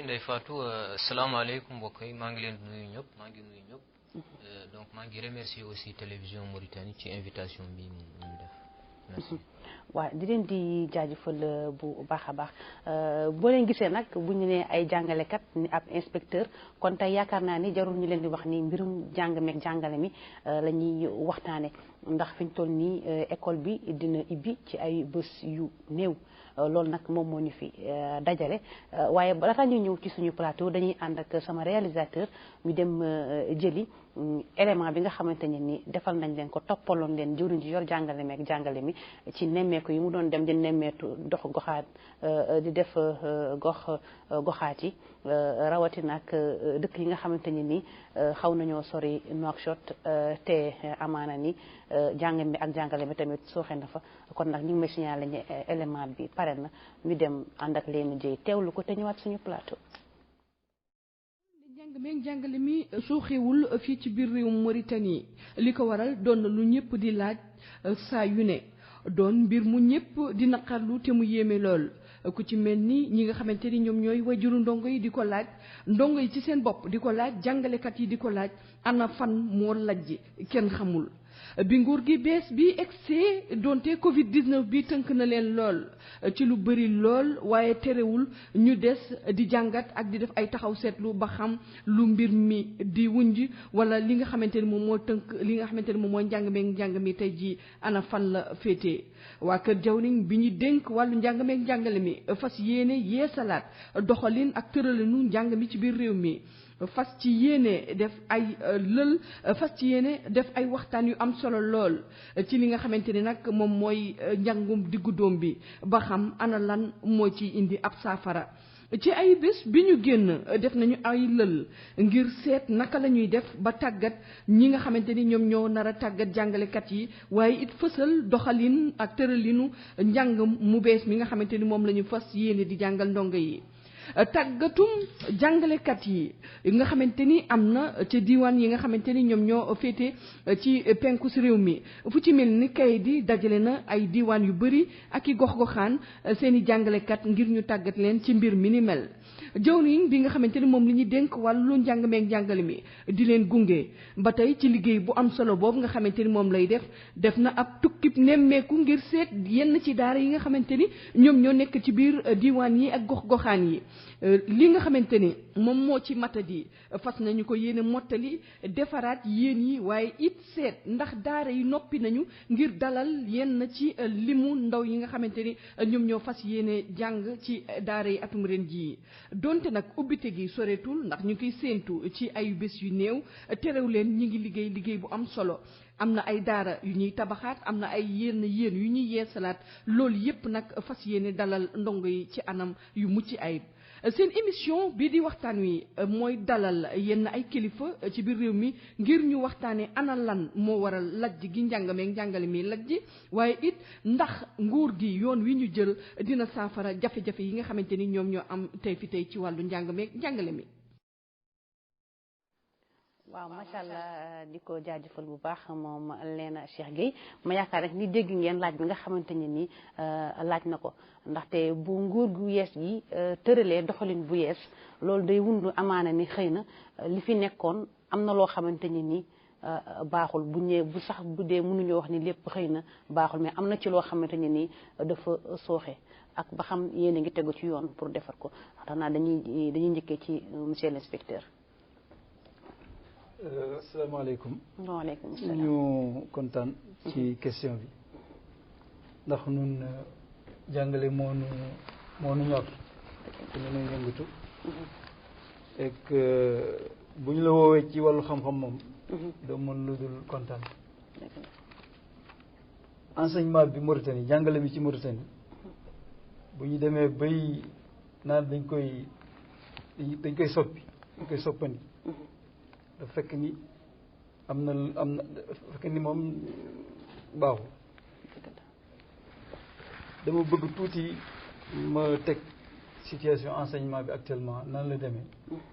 Ndeye Fatou salaamaaleykum mbokk yi maa ngi leen di nuyu ñëpp donc maa ngi remercier aussi télévision Mauritanie ci invitation bi mu def merci. waaw di leen di jaajëfal bu baax a baax boo leen gisee nag bu ñu nee ay jàngalekat ni ab inspecteur kon tey yaakaar naa ni jarul ñu leen di wax ni mbirum jàng meeg jàngale mi la ñuy waxtaane ndax fi ñu toll nii école bi dina ibbi ci ay bés yu néew loolu nag moom moo ñu fi dajale waaye laata ñu ñëw ci suñu plateau dañuy ànd ak sama réalisateur ñu dem jëli élément bi nga xamante ne ni defal nañ leen ko toppaloon leen jëwriñ ji yor jàngale meeg jàngale mi ci nemmeeku yi mu doon dem di nemmeetu dox goxaat di def goxaat yi rawatina ak dëkk yi nga xamante ne ni xaw nañoo sori Nouakchott te amaana ni jàng mi ak jàngale mi tamit sooxe na fa kon nag ñu ngi may signalé ñu élément bi pare na ñu dem ànd ak leen jëy teewlu ko te ñëwaat suñu plateau. njàng meeg jàngale mi sooxewul fii ci biir réew Mauritanie li ko waral doon na lu ñëpp di laaj saa yu ne doon mbir mu ñëpp di naqarlu te mu yéeme lool ku ci mel ni ñi nga xamante ni ñoom ñooy wajuru ndongo yi di ko laaj ndongo yi ci seen bopp di ko laaj jàngalekat yi di ko laaj ana fan moo lajj kenn xamul. bi nguur gi bees bi egsee donte Covid 19 bi tënk na leen lool ci lu bëri lool waaye terewul ñu des di jàngat ak di def ay taxaw seetlu ba xam lu mbir mi di wunj wala li nga xamante ni moom moo tënk li nga xamante ni moom mooy njàng mi tey jii ana fan la féetee. waa kër jawriñ bi ñu dénk wàllu njàng meeg njàngale mi fas yéene yeesalaat doxalin ak tëralinu njàng mi ci biir réew mi. fas ci yéene def ay def ay waxtaan yu am solo lool ci li nga xamante ni nag moom mooy njàngum diggu doom bi ba xam ana lan moo ci indi ab saafara ci ay bés bi ñu génn def nañu ay lël ngir seet naka la ñuy def ba tàggat ñi nga xamante ni ñoom ñoo nar a tàggat jàngalekat yi waaye it fësal doxalin ak tëralinu njàng mu bees mi nga xamante ni moom la ñu fas yéene di jàngal ndongo yi. tàggatum jàngalekat yi nga xamante ni am na ci diwaan yi nga xamante ni ñoom ñoo féete ci penku si réew mi fu ci mel ni kay di dajale na ay diwaan yu bëri ak i gox-goxaan seen i jàngalekat ngir ñu tàggat leen ci mbir mi ni mel. jawriñ bi nga xamante ni moom li ñuy dénk wàllu njàng meeg njàngale mi di leen gunge ba tey ci liggéey bu am solo boobu nga xamante ni moom lay def na ab tukkib nemmeeku ngir seet yenn ci daara yi nga xamante ni ñoom ñoo nekk ci biir diwaan yi ak gox-goxaan yi. li nga xamante ni moom moo ci matadi fas nañu ko yéene mottali defaraat yéen yi waaye it seet ndax daara yi noppi nañu ngir dalal yenn ci limu ndaw yi nga xamante ni ñoom ñoo fas yéene jàng ci daara yi atum ren jii donte nag ubbite gi soreetul ndax ñu koy séentu ci ay bés yu néew terew leen ñi ngi liggéey bu am solo. am na ay daara yu ñuy tabaxaat am na ay yéen yu ñuy yeesalaat loolu yépp nag fas yéene dalal ndongo yi ci anam yu mucc ayib. seen émission bii di waxtaan wi mooy dalal yenn ay kilifa ci biir réew mi ngir ñu waxtaanee ana lan moo waral lajj gi njàngale mi lajj waaye it ndax nguur gi yoon wi ñu jël dina saafara jafe-jafe yi nga xamante ni ñoom ñoo am tey fi tey ci wàllu njàngale mi. waaw macha allah di ko jaajëfal bu baax moom Léna Cheikh Gueye ma yaakaar rek ni dégg ngeen laaj bi nga xamante ne ni laaj na ko ndaxte bu nguur gu yees gi tëralee doxalin bu yees loolu day wundu amaana ni xëy na li fi nekkoon am na loo xamante ne ni baaxul bu ñëwee bu dee mënuñoo wax ni lépp xëy na baaxul mais am na ci loo xamante ne ni dafa sooxe ak ba xam yéen a ngi tegu ci yoon pour defar ko tax naa dañuy njëkkee ci monsieur l'inspecteur. asalaamaaleykum. waaleykum salaam ñu kontaan ci question bi ndax ñun jàngale moo nu ñor te ñu nuy yëngatu et que bu ñu la woowee ci wàllu xam-xam moom doo mën lu dul kontaan. enseignement bi Mauritanie jàngale bi ci Mauritanie bu ñu demee bay naan dañ koy soppandi dafa fekk ni am na fekk ni moom baaxul. dama bëgg tuuti ma teg situation enseignement bi actuellement nan la demee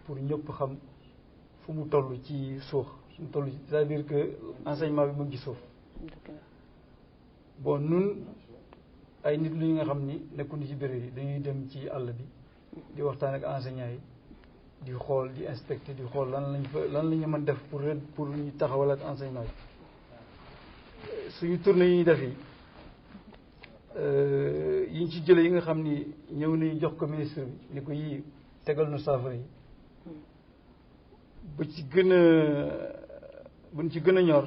pour ñëpp xam fu mu toll ci suuf fu mu toll c'est-à-dire que enseignement bi mu ngi ci suuf. bon nun ay nit lu nga xam ni nekkuñu ci béréb yi dañuy dem ci àll bi di waxtaan ak enseignants yi di xool di inspecter di xool lan la ñu mën def pour ñu taxawalaat enseignement bi suñu tournée yi ñu def yi ñu ci jële yi nga xam ni ñëw nañu jox ko ministre bi ni ko yii tegal nu saafara yi buñ ci gën a ñor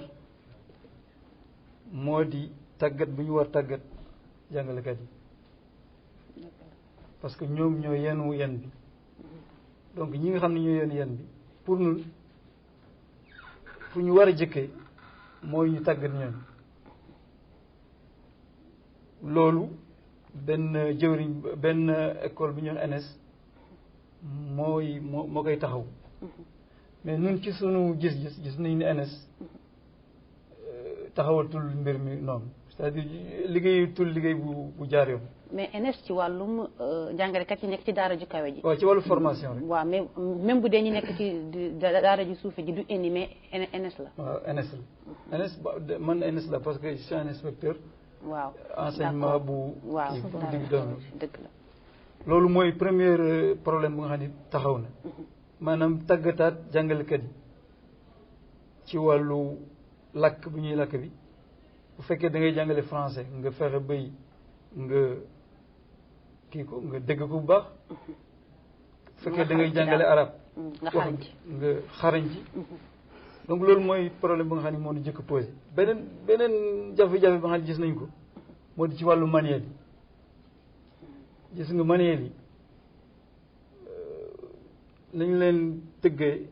moo di tàggat bu ñu war tàggat jàngalekat yi parce que ñoom ñoo yenu yen bi donc ñi nga xam ne ñoo yenu yen bi pour ñun fu ñu war a jëkkee mooy ñu tàggat ñoom loolu benn jëwriñ benn école bi ñoon NS moo koy taxaw mais ñun ci sunu gis nañ ne NS taxawatul mbir mi noonu c'est-à-dire liggéey bu jaar yoon. mais NS ci wàllum jàngalekat yi nekk ci daara ju kawe ji. waaw ci wàllu formation rek. waaw mais même bu dee ñu nekk ci daara ju suufe ji du indi mais NS la. waaw NS la NS man NS la parce que je suis un inspecteur. waaw enseignement bu. waaw digg doon dëgg la. loolu mooy premier problème bu nga xam ni taxaw na maanaam tàggataat jàngalekat yi ci wàllu làkk bu ñuy làkk bi bu fekkee da ngay jàngale français nga fexe bay nga kii ko nga dégg ko bu baax bu fekkee da ngay jàngale arab nga xarañ ci donc loolu mooy problème bu nga xam ne moo ñu jëkk posé beneen jafe-jafe ba nga xam ne gis nañ ko moo di ci wàllu manuel yi gis nga manuel yi nañ leen tëggee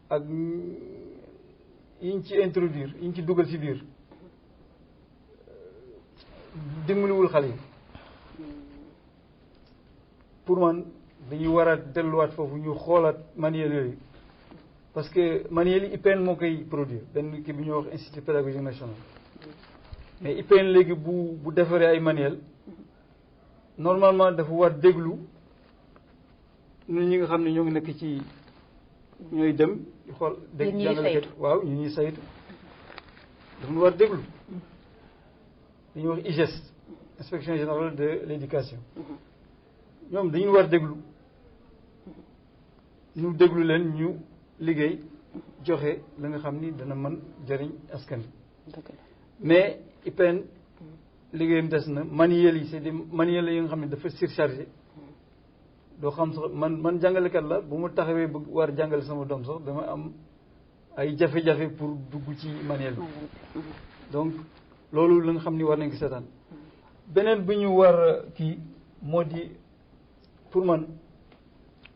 ak yiñ ci introduire yiñ ci dugal ci biir dimbaliwul xale yi pour man dañuy war a delluwaat foofu ñu xoolaat manuel yooyu parce que manuel yi IPN moo koy produire benn kii bi ñuy wax institut pédagogique national mais IPN léegi bu defaree ay manuel normalement dafa war déglu ñun ñi nga xam ne ñoo ngi nekk ci ñooy dem di xool dégg jàngalekat waaw ñu ñuy saytu dafa ñu war déglu li ñuy wax IGES inspection générale de l'éducation ñoom dañuy war déglu ñu déglu leen ñu liggéey joxe la nga xam ni dana mën jëriñ askan mais IPN liggéeyam des na manuel yi c'est des manuels yi nga xam ne dafa surchargé doo xam sax man jàngalekat la bu ma taxawee bëgg war jàngale sama doom sax dama am ay jafe-jafe pour dugg ci manuel bi donc loolu la nga xam ni war nañ ko seetaan beneen bi ñu war kii moo di pour man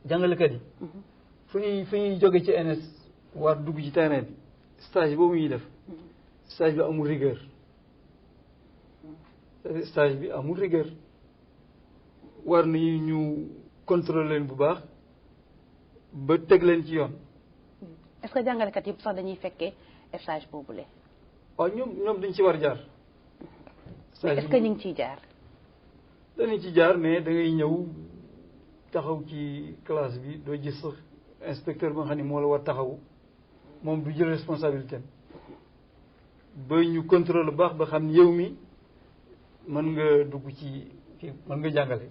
jàngalekat yi fu ñuy jóge ci NS war dugg ci terrain bi stage boobu ñuy def stage bi amul rigueur stage bi amul rigueur war nañu ñu contrôler leen bu baax ba teg leen ci yoon. est-ce que jàngalekat yëpp sax dañuy fekkee stage boobule. waaw ñoom dañ ci war jaar. mais est-ce que ñu ngi ciy jaar. dañu ci jaar mais da ngay ñëw taxaw ci classe bi doo gis sax inspecteur ba nga xam ne moo la war taxaw moom du jël responsabilité ba ñu contrôler bu baax ba xam ne yow mi mën nga dugg ci kii mën nga jàngale.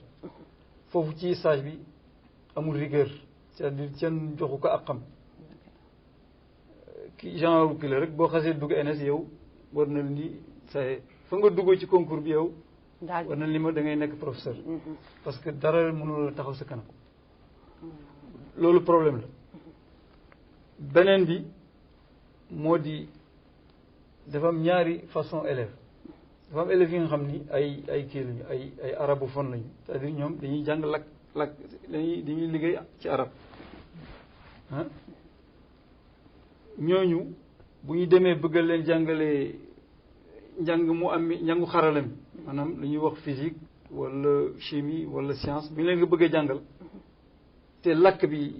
foofu ci stage bi amul rigueur c'est-à-dire seen joxu ko ak xam ki genre kii la rek boo xasee dugg NS yow war na ni say fa nga duggoo ci concours bi yow war na li ma da ngay nekk professeur parce que dara mënul la taxaw sa kanam loolu problème la beneen bi moo di dafa am ñaari façon élève dafa am élèves yi nga xam ni ay kii lañu ay arabophone lañu c'est-à-dire ñoom dañuy jàng làkk dañuy liggéey ci arab ah ñooñu bu ñu demee bëgg leen jàngalee njàng mu am njàngu xarala mi maanaam lu ñuy wax physique wala chimie wala science bu ñu leen nga bëggee jàngal te làkk bi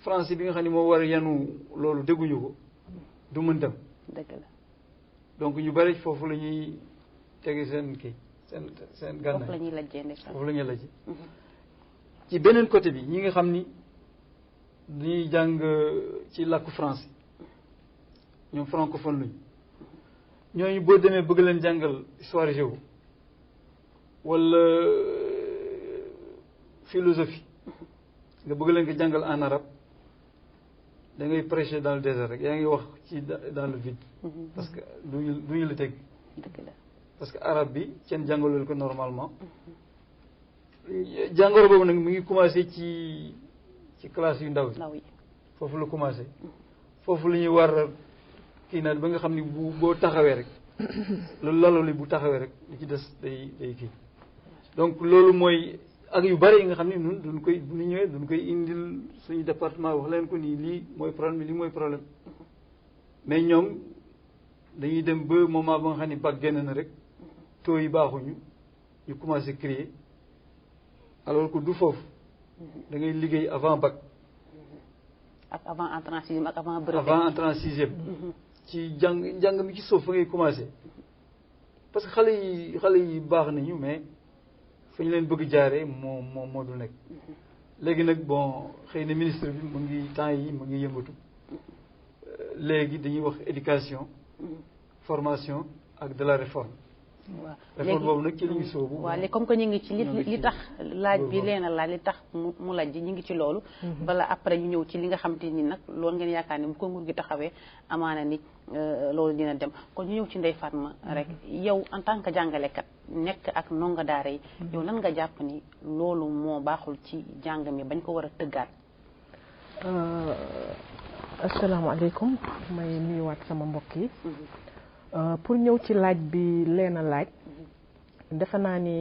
français bi nga xam ne moo war a yanu loolu dégguñu ko du mën dem dëgg la donc ñu bari foofu la ñuy tege seen kii seen gànnaay foofu la ñuy lajjee ndeysaan foofu la ñuy lajjee ci beneen côté bi ñi nga xam ni dañuy jàng ci làkku français ñoom francophone lañu ñooñu boo demee bëgg leen jàngal histoire géo wala philosophie nga bëgg leen ko jàngal en arabe da ngay prêcher dans le désert rek yaa ngi wax ci dans le vide. parce que duñu la teg. parce que arabe bi kenn jàngalul ko normalement. jàngoro boobu nag mi ngi commencé ci classe yu ndaw yi. foofu la commencé. foofu la ñuy war kii naan ba nga xam ni boo taxawee rek loolu lalo li bu taxawee rek li ci des day kii donc loolu mooy ak yu bari yi nga xam ne ñun duñ koy bu ñu ñëwee duñ koy indil suñu département wax leen ko nii lii mooy problème bi lii mooy problème mais ñoom dañuy dem ba moment ba nga xam ne bac génn na rek taux yi baaxuñu ñu commencé crier alors que du foofu da ngay liggéey avant bac. ak avant entrée en sixième ak avant brevet. avant entrée en sixième. ci jàng mi ci suuf fa ngay commencé parce que xale yi baax nañu mais fa ñu leen bëgg jaaree moo du nekk. léegi nag bon xëy na ministre bi mu ngi temps yi mu ngi yëngatu léegi dañuy wax éducation formation ak de la réforme. waaw réforme boobu nag ci li ñu soobu. waaw léegi comme que ñu ngi ci li tax laaj bi leen a laaj li tax mu laaj ji ñu ngi ci loolu. bala après ñu ñëw ci li nga xam te ni nag loolu ngeen yaakaar ni bu ko nguur gi taxawee amaana ni loolu dina dem kon ñu ñëw ci Ndeye Fatma rek yow en tant que jàngalekat nekk ak ndongo daara yi. yow lan nga jàpp ni loolu moo baaxul ci jàng mi bañ ko war a tëggaat. asalaamaaleykum may nuyuwaat sama mbokk yi. pour ñëw ci laaj bi leen a laaj defe naa ni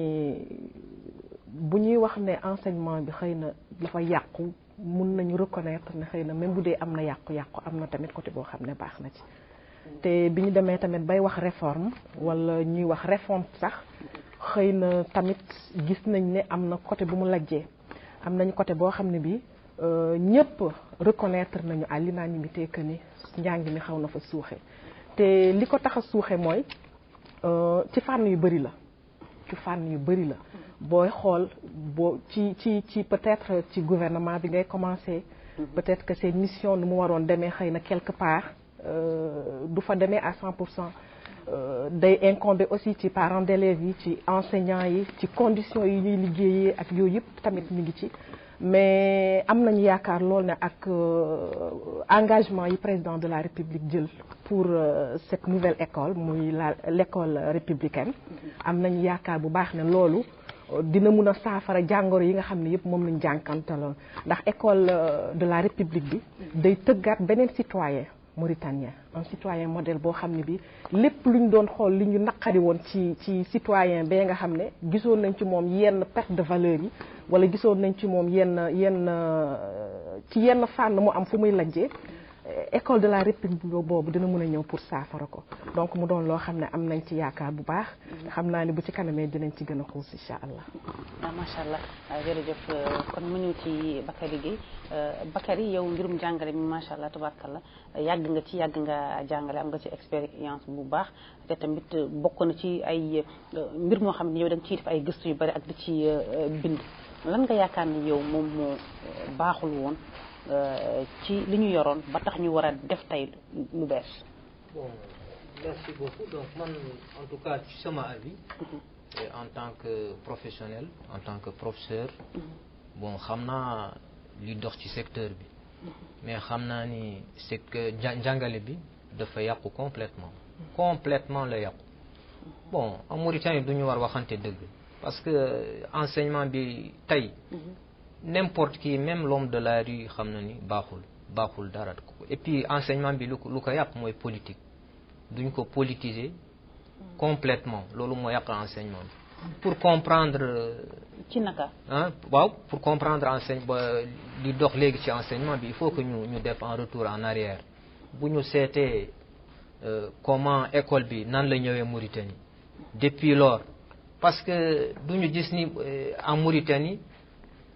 bu ñuy wax ne enseignement bi xëy na dafa yàqu mun nañu reconnaître ne xëy na même bu dee am na yàqu-yàqu am na tamit côté boo xam ne baax na ci te bi ñu demee tamit bay wax réforme wala ñuy wax réforme sax xëy na tamit gis nañ ne am na côté bu mu lajjee am nañu côté boo xam ne bi ñëpp reconnaître nañu à l'unanimité que ni njàng mi xaw na fa suuxe te li ko tax a suuxe mooy ci fànn yu bëri la booy xool ci peut-être ci gouvernement bi ngay commencer peut-être que ces missions nu mu waroon demee xëy na quelque part du fa demee à 100%. day incomber aussi ci parents d'élèves yi ci enseignants yi ci conditions yi ñuy liggéeyee ak yooyu yëpp tamit ñu ngi ci mais am nañu yaakaar lool ne ak engagement yi président de la République jël pour cette nouvelle école muy l'école républicaine am nañu yaakaar bu baax ne loolu dina mun a saafara jàngoro yi nga xam ne yëpp moom lañu jànkantaloon ndax école de la République bi day tëggaat beneen citoyen mauritanien un citoyen modèle boo xam ne bi lépp luñ doon xool li ñu naqari woon ci citoyen bee nga xam ne gisoon nañ ci moom yenn perte de valeur yi wala gisoon nañ ci moom yenn fànn mu am fu muy lajjee école de la République boobu dina mën a ñëw pour saafara ko donc mu doon loo xam ne am nañ ci yaakaar bu baax xam naa ni bu ci kanamee dinañ ci gën a xuus incha allah. waaw macha allah jërëjëf kon mu ñëw ci Bakary Gueye Bakary yow mbirum jàngale mi macha allah tabaarkalla yàgg nga jàngale am nga ci expérience bu baax te tamit bokk na ci ay mbir moo xam ne yow da nga ciy def ay gëstu yu bari ak di ci bind lan nga yaakaar ni yow moom moo baaxul woon. ci li ñu yoroon ba tax ñu war a def tey lu bees. bon merci beaucoup donc man en tout cas ci sama avis. en tant que professionnel en tant que professeur. bon xam naa li dox ci secteur bi. mais xam naa ni c'est que jàngale bi dafa yàqu complètement la yàqu. bon en Mauritanie du ñu war waxante dëgg parce que enseignement bi tey. n'importe qui même l'homme de la rue xam na ni baaxul dara et puis enseignement bi lu ko yàq mooy politique duñ ko politiser complètement loolu moo yàq enseignement bi pour comprendre ci naka waaw pour comprendre li dox léegi ci enseignement bi il faut que ñu def un retour en arrière bu ñu seetee comment école bi nan la ñëwee Mauritanie depuis lors parce que duñu gis ni en Mauritanie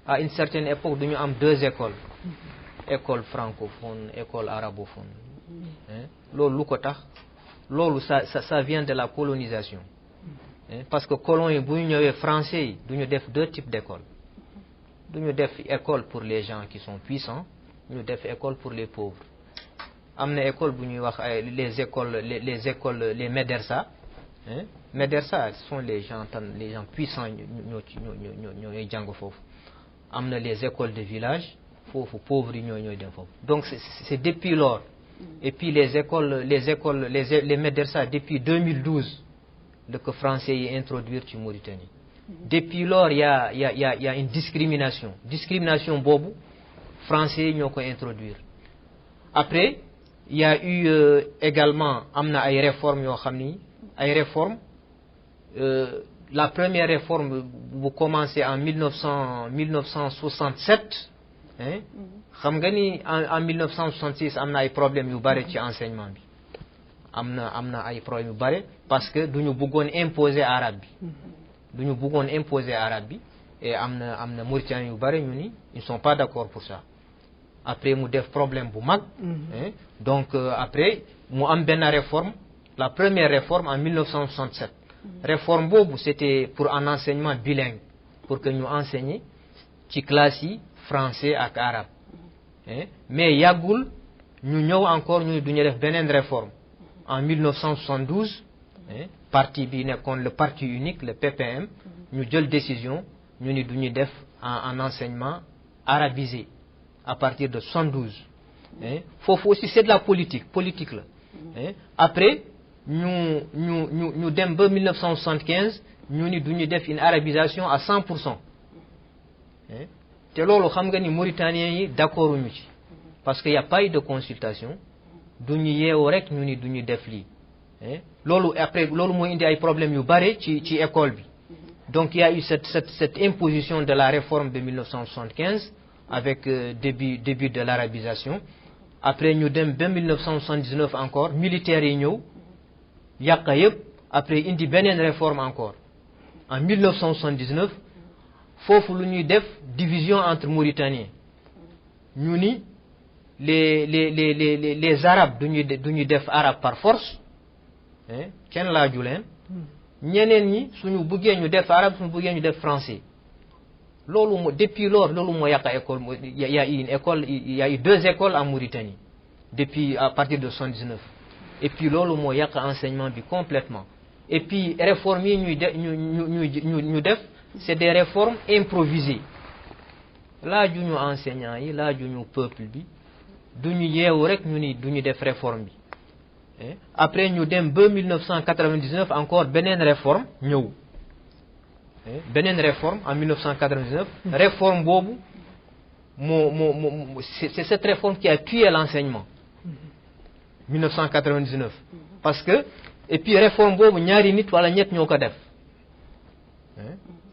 à une certaine époque dañu am deux écoles école francophone école arabophone loolu lu ko tax loolu ça vient de la colonisation parce que colons yi bu ñu ñëwee français yi duñu def deux types d'écoles duñu def école pour les gens qui sont puissants ñu def école pour les pauvres am na école bu ñuy wax les écoles les médersa médersa ce sont les gens puissants ñooy jàng foofu am na les écoles de village foofu pauvres yi ñooy dem foofu donc c'est depuis lors et puis les médersa depuis 2012 le que français yi introduire ci Mauritanie depuis lors il y a une discrimination boobu français yi ñoo ko introduire après il y a eu également am na ay réformes yoo xam ni ay réformes la première réforme bu commencé en 1967 hein xam nga ni en 1966 am na ay problèmes yu bare ci enseignement bi am na ay problèmes yu bare parce que duñu bëggoon imposer arabe bi et am na Mauritaniens yu bare ñu ni ils sont pas d'accord pour ça après mu def problème bu mag donc après mu am benn réforme la première réforme en 1967 réforme boobu c'était pour un enseignement bilingue pour que ñu enseigner ci classe yi français ak arabe mais yàggul ñu ñëw encore ñu duñu def beneen réforme en 1972 parti bi nekkoon le parti unique le PPM ñu jël décision ñu ni duñu def un enseignement arabisé à partir de 72 foofu aussi c'est de la politique la après ñu dem ba 1975 ñu ni duñu def une arabisation à 100% te loolu xam nga ni Mauritaniens yi d'accord ñu ci parce que y a pas eu de consultation duñu yeewu rek ñu ni duñu def lii loolu après loolu moo indi ay problèmes yu bare ci école bi donc il y a eu cette imposition de la réforme de 1975 avec début de l'arabisation après ñu dem ba 1979 encore militaires yi ñëw yàq yëpp après indi beneen réforme encore en 1979 foofu lu ñuy def division entre Mauritaniens ñu ni les arabes duñu def arabe par force kenn laaju leen ñeneen ñi suñu bëggee ñu def arabe suñu bëggee ñu def français loolu depuis lors loolu moo yàq école il y a eu 2 écoles en Mauritanie depuis à partir de 79 et puis loolu moo yàq enseignement bi complètement et puis réformes yi ñuy def c'est des réformes improvisées laajuñu enseignants yi laajuñu peuple bi duñu yeewu rek ñu ni duñu def réforme bi après ñu dem ba 1999 encore beneen réforme ñëw beneen réforme en 1999 réforme boobu c'est cette réforme qui a tué l'enseignement 1999 parce que et puis réforme boobu ñaari nit wala ñett ñoo ko def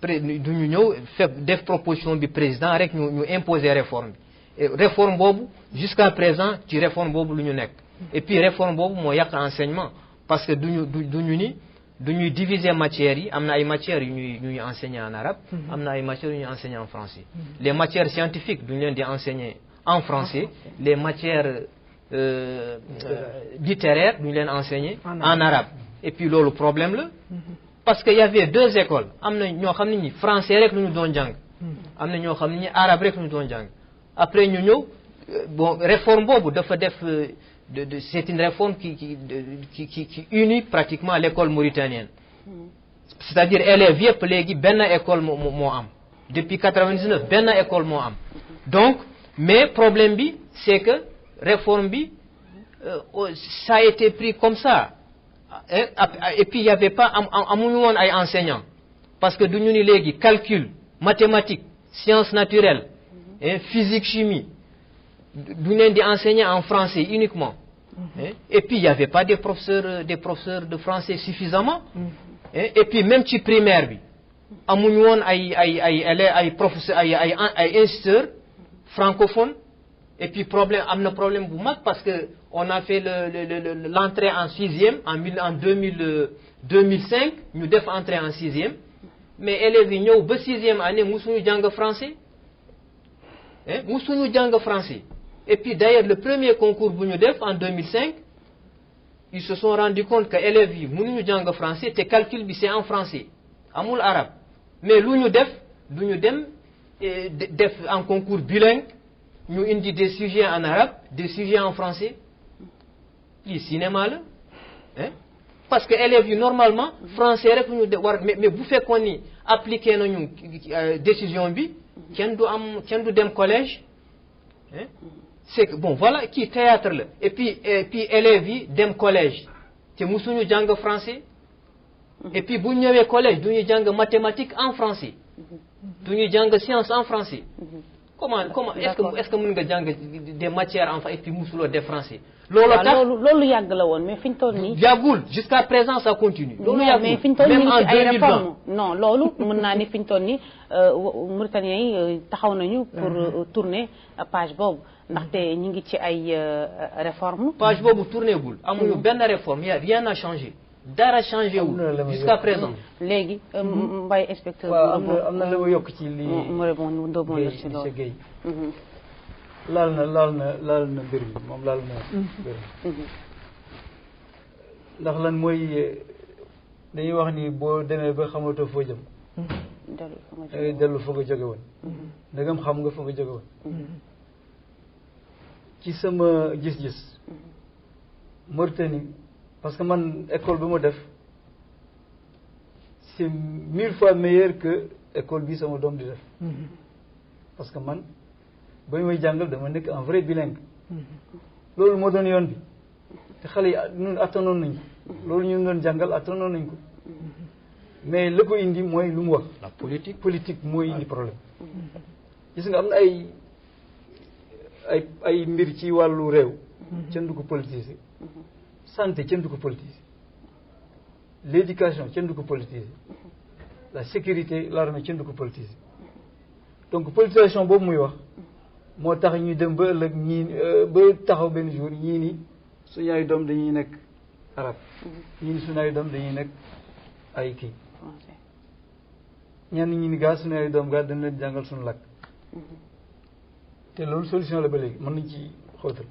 duñu ñëw def proposition bi président rek ñu imposer réforme bi et réforme boobu jusqu'à présent ci réforme boobu lu ñu nekk et puis réforme boobu moo yàq enseignement parce que duñuy diviser matières yi am na ay matières yu ñuy enseigner en arabe am na ay matières yu ñuy enseigner en français les matières scientifiques duñu leen di enseigner en français les matières littéraires duñu leen enseigner en arabe et puis loolu problème la parce que y avait 2 écoles am na ñoo xam ne ñi français rek lu ñu doon jàng am na ñoo xam ne ñi arabe rek lu ñu doon jàng après ñu ñëw bon réforme boobu dafa def c'est une réforme qui unit pratiquement l'école mauritanienne c'est-à-dire élèves yëpp léegi benn école moo am depuis 99 benn école moo am donc mais problème bi c'est que réforme bi ça a été pris comme ça et puis il y avait pas amuñu woon ay enseignants parce que duñu ni léegi calcul mathématiques sciences naturelles physique chimie duñu leen di enseigner en français uniquement et puis il y avait pas des professeurs de français suffisamment et puis même ci primaire bi amuñu woon ay professeurs ay instituteurs francophones et puis am na problème bu mag parce que on a fait l'entrée en 6e en 2005 ñu def entrée en 6e mais élèves yi ñëw ba 6e année musuñu jàng français musuñu jàng français et puis d'ailleurs le premier concours bu ñu def en 2005 ils se sont rendu compte que élèves yi mënuñu jàng français te calcul bi c'est en français amul arabe mais lu ñu def du ñu dem def en concours bilingue ñu indi des sujets en arabe des sujets en français lii cinéma la parce que élèves yi normalement français rek ñu war mais bu fekkoon ni appliqué nañu décision bi kenn du dem collège hein c'est que bon voilà kii théâtre la et puis élèves yi dem collège te musuñu jàng français et puis bu ñu ñëwee collège du ñu jàng mathématique en français du ñu jàng science en français comment est-ce que mën nga jàng des matières en français et puis musuloo def français loolu tax loolu yàgg la woon mais fi ñu toll nii yàggul jusqu'à présent ça continue loolu yàggul mais fi ñu toll nii même en ci ay 2020 réformes non loolu mën naa ni fi ñu toll nii Mauritaniens yi taxaw nañu pour tourner page boobu ndaxte ñu ngi ci ay réformes page boobu tourné gul amuñu benn réforme y a rien à changer dara changé wul jusqu'à présent léegi Mbaye inspecteur waaw am na la ma yokk ci li mu répond ndóoboon la ci loolu Guèye laal na mbir mi moom laal na mbir mi ndax lan mooy dañuy wax ni boo demee ba xamatoo foo jëm dangay dellu fa nga jóge woon ndegam xam nga fa nga jóge woon ci sama gis-gis Mauritanie parce que man école bi ma def c'est 1000 fois meilleur que école bi sama doom di def parce que man ba ñu may jàngal dama nekk un vrai bilingue loolu moo doon yoon bi te xale yi ñun attanoon nañ ko loolu ñu doon jàngal attanoon nañ ko mais la ko indi mooy lu mu wax la politique mooy indi problème gis nga am na ay mbir ci wàllu réew kenn du ko politiser santé kenn du ko politiser l'éducation kenn du ko politiser la sécurité l'armée kenn du ko politiser donc politisation boobu muy wax moo tax ñu dem ba ëllëg ñii ba taxaw benn jour ñii ni suñu ay doom dañuy nekk arab ñii ni suñu ay doom dañuy nekk ay kii ñenn ñi ni gaa suñu ay doom gaa dañ leen jàngal suñu làkk te loolu solution la ba léegi mën nañ ci xóotal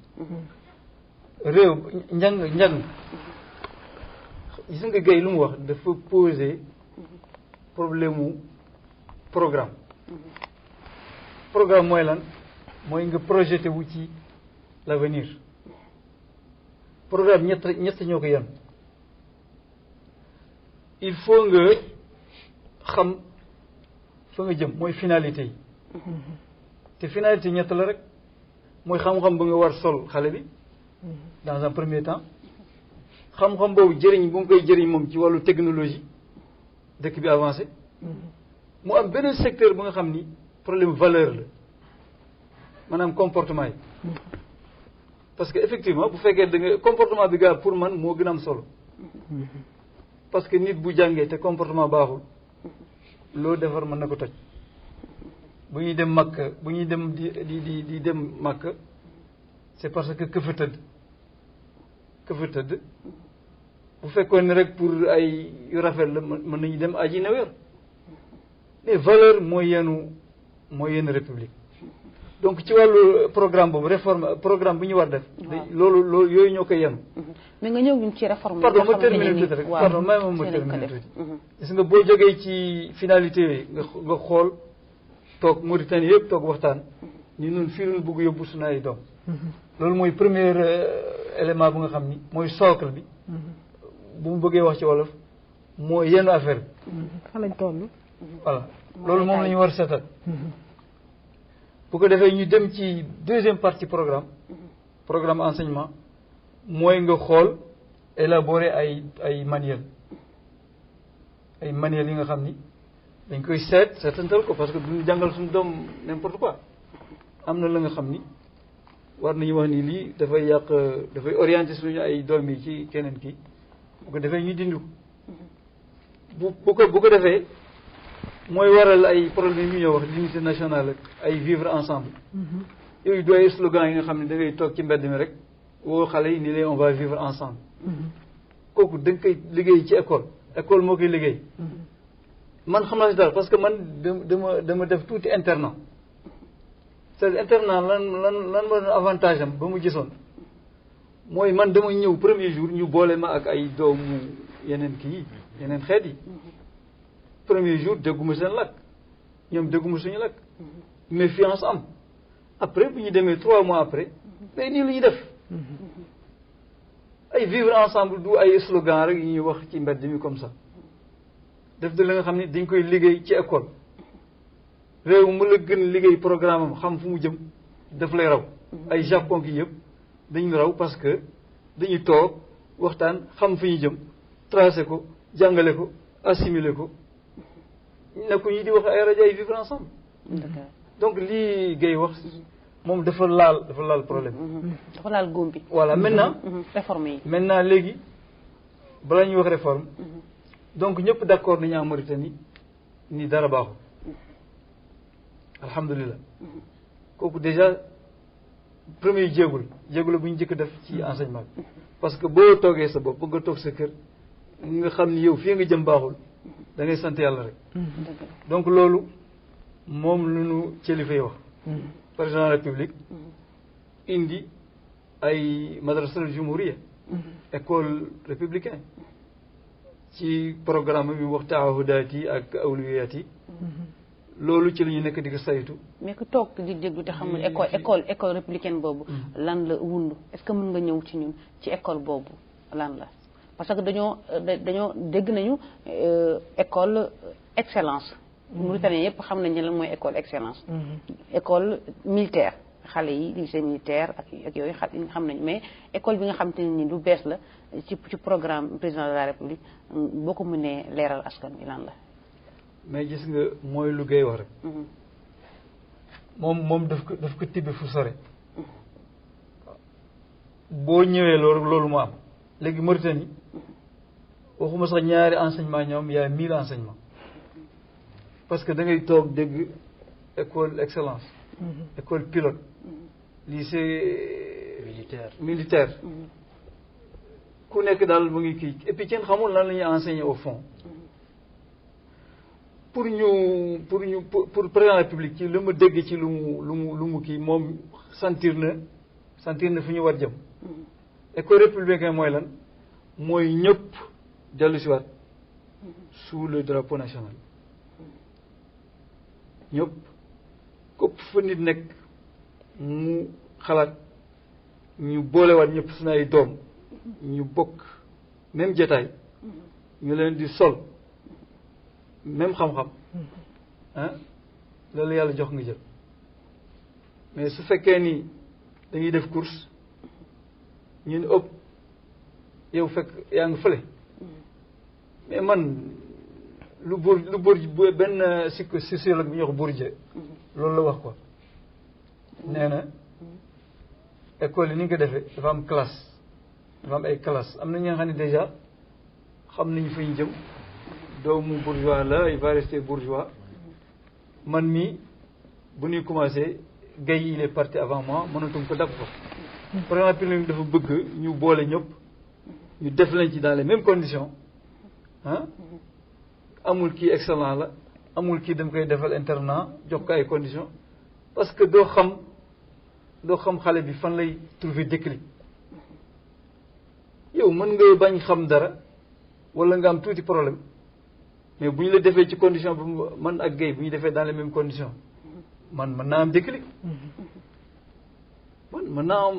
réew njàng gis nga Guèye lu mu wax dafa poser problème mu programme mooy lan mooy nga projeté wu ci l'avenir programme ñett ñoo ko yan il faut nga xam fa nga jëm mooy finalité yi te finalité ñett la rek mooy xam-xam ba nga war sol xale bi dans un premier temps xam-xam boobu jëriñ bu nga koy jëriñ moom ci wàllu technologie dëkk bi avancé mu am beneen secteur bu nga xam ni problème valeur la maanaam comportement yi parce que effectivement bu fekkee da nga comportement bi gaa pour man moo gën a am solo parce que nit bu jàngee te comportement baaxul loo defar mën na ko toj bu ñuy dem Makka bu ñuy dem di dem Makka c'est parce que këfa tëdd bu fekkoon ne rek pour ay yu rafet la mën nañu dem aji na weer mais valeur mooy yenn république donc ci wàllu programme boobu réforme programme bu ñu war def loolu yooyu ñoo koy yenu mais nga ñëw ñun ci réforme pardon ma terminer tuuti rek pardon may moom ma terminer tuuti gis nga boo jógee ci finalité yooyu nga xool toog Mauritanie yëpp toog waxtaan ñu nun fii lu bëgg yóbbu suñu ay doom loolu mooy premier élément bu nga xam ni mooy socle bi bu mu bëggee wax ci wolof mooy yenn affaire bi fa lañ toll voilà loolu moom la ñu war seetal bu ko defee ñu dem ci deuxième partie programme enseignement mooy nga xool élaborer ay manuel yi nga xam ni dañ koy seetantal ko parce que duñu jàngal suñu doom n'importe quoi am na la nga xam ni war nañu wax ni lii dafay dafay orienter suñu ay doom yi ci keneen kii bu ko defee ñu dindi ko bu ko defee mooy waral ay problème yu ñuy wax l'unité nationale ak ay vivre ensemble yooyu du ay slogan yi nga xam ne da ngay toog ci mbedd mi rek woo xale yi ni leen on va vivre ensemble kooku da nga koy liggéey ci école moo koy liggéey man xam naa si dara parce que man dama def tuuti internat c'est internat lan ma doon avantage am ba mu gisoon mooy man dama ñëw premier jour ñu boole ma ak ay doomu yeneen xeet yi premier jour dégguma seen lakk ñoom dégguma suñu lakk méfiance am après bu ñu demee 3 mois après mais nii la ñuy def ay vivre ensemble du ay slogan rek yi ñuy wax ci mbedd mi comme ça def de la nga xam ne dañ koy liggéey ci école réew mu la gën liggéey programme am xam fu mu jëm daf lay raw ay Japon ki yëpp dañu raw parce que dañuy toog waxtaan xam fi ñu jëm tracé ko jàngale ko assimiler ko nekku ñi di wax ay rajo ay vivre ensemble donc lii Guèye wax moom dafa laal problème dafa laal góom bi voilà maintenant réforme yi maintenant léegi balaa ñuy wax réforme donc ñëpp d'accord nañu en Mauritanie ni dara baaxul alhamdulilah kooku déjà premier jéego la bu ñu njëkk def ci enseignement bi parce que boo toogee sa bopp nga toog sa kër nga xam ni yow fii nga jëm baaxul da ngay sant yàlla rek donc loolu moom lu nu kilifa yi wax président de la République indi ay madrasa jumhuriya école républicaine ci programme bi wax taahudaat yi ak awliyaat yi loolu ci la ñu nekk di ko saytu mais ku toog di déglu te xamul école républicaine boobu lan la wundu est-ce que mën nga ñëw ci ñun ci école boobu lan la parce que dañoo dégg nañu école excellence Mauritanie yëpp xam nañ ne lan mooy école excellence école militaire xale yi lycée militaire ak yooyu xam nañ mais école bi nga xam te ne ni lu bees la ci programme président de la république boo ko mënee leeral askan wi lan la mais gis nga mooy lu Guèye wax rek moom daf ko tibbe fu sore boo ñëwee loolu mu am léegi Mauritanie waxuma sax ñaari enseignement ñoom y a 1000 enseignements parce que da ngay toog dégg école excellence école pilote lycée militaire ku nekk daal mu ngi kii et puis kenn xamul lan la ñuy enseigner au fond pour président de la République ci lu ma dégg ci lu mu kii moom sentir na fu ñu war jëm école républicaine mooy lan mooy ñëpp dellu si waat sous le drapeau national ñëpp képp fa nit nekk mu xalaat ñu boolewaat ñëpp suñu ay doom ñu bokk même jotaay ñu leen di sol même xam-xam loolu yàlla jox nga jël mais su fekkee ni dañuy def course ñu ne ëpp yow fekk yaa ngi fële mais man lu benn sociologue bi ñuy wax Bourdieu loolu la wax quoi nee na école yi ni nga ko defee dafa am classe dafa am ay classe am na ñi nga xam ne déjà xam nañ fa ñu jëm doomu bourgeois la il va rester bourgeois man mii bu ñuy commencé Guèye il est parti avant moi mënatum ko dab ko par exemple dafa bëgg ñu boole ñëpp ñu def leen ci dans les mêmes conditions amul kii excellent la amul kii dama koy defal internat jox ko ay conditions parce que doo xam xale bi fan lay trouver déclic yow mën nga bañ xam dara wala nga am tuuti problème mais bu ñu la defee ci condition bi man ak Guèye bu ñu defee dans les mêmes conditions man mën naa am déclic man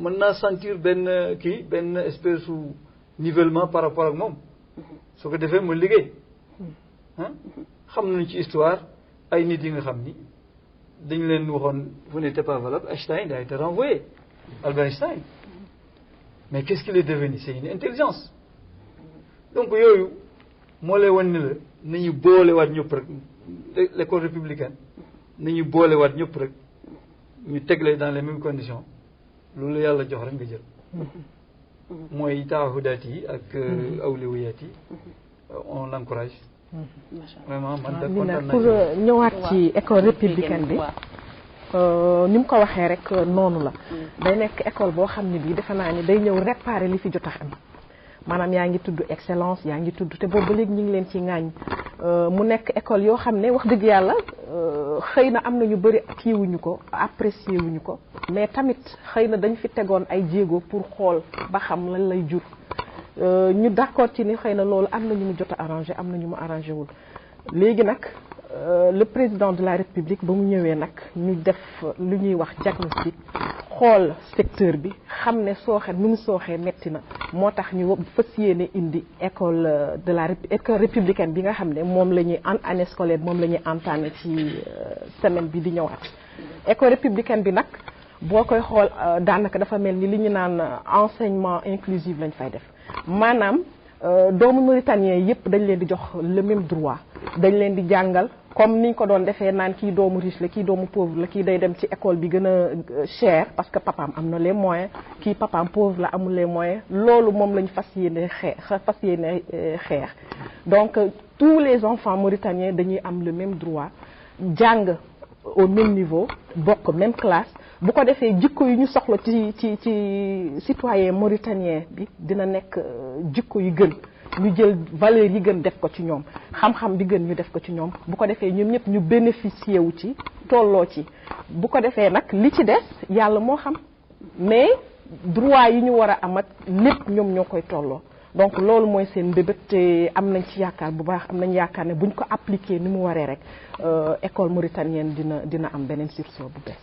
mën naa sentir benn espèce su nivellement par rapport ak moom su ko defee ma liggéey xam nañu ci histoire ay nit yi nga xam ni dañu leen waxoon vous n'êtes pas valable. Einstein a été renvoyé, Albert Einstein, mais qu'est-ce qu'il est devenu? C'est une intelligence. Donc yooyu moo lay wan ni la nañu boolewaat ñëpp rek l'école républicaine nañu boolewaat ñëpp rek ñu tegle dans les mêmes conditions loolu yàlla jox rek nga jël mooy taahudaat yi ak awliyaat yi on l'encourage. Vraiment man de kontaan naa pour ñëwaat ci école républicaine bi ni mu ko waxee rek noonu la day nekk école boo xam ne bii defe naa ni day ñëw réparer li fi jot a am maanaam yaa ngi tudd excellence yaa ngi tudd te boobu ba léegi ñu ngi leen ci ŋaañ mu nekk école yoo xam ne wax dëgg yàlla xëy na am na ñu bëri kiiwuñu ko apprécier wuñu ko mais tamit xëy na dañ fi tegoon ay jéego pour xool ba xam lan lay jur ñu d'accord ci ni xëy na loolu am na ñu mu jot a arrangé am na ñu mu arrangé wul léegi nag le président de la république ba mu ñëwee nag ñu def lu ñuy wax diagnostic xool secteur bi xam ne sooxe nu mu sooxee metti na moo tax ñu fas yéene indi école de la école républicaine bi nga xam ne moom la ñuy année scolaire moom la ñuy entamé ci semaine bi di ñëwaat école républicaine bi nag boo koy xool daanaka dafa mel ni li ñu naan enseignement inclusif lañ fay def maanaam doomu mauritanien yëpp dañ leen di jox le même droit dañ leen di jàngal comme niñ ko doon defee naan kii doomu riche la kii doomu pauvre la kii day dem ci école bi gën a cher parce que papaam am na les moyens kii papaam pauvre la amul les moyens loolu moom lañ fas yéene xeex donc tous les enfants mauritaniens dañuy am le même droit jàng au même niveau bokk même classe bu ko defee jikko yu ñu soxla ci citoyen mauritanien bi dina nekk jikko yu gën ñu jël valeur yi gën def ko ci ñoom xam-xam bi gën ñu def ko ci ñoom bu ko defee ñoom ñëpp ñu bénéficier wu ci tolloo ci bu ko defee nag li ci des yàlla moo xam mais droit yi ñu war a amat lépp ñoom ñoo koy tolloo donc loolu mooy seen mbébét te am nañ ci yaakaar bu baax am nañ yaakaar ne buñ ko appliquer ni mu waree rek école mauritanienne dina am beneen sursaut bu bees.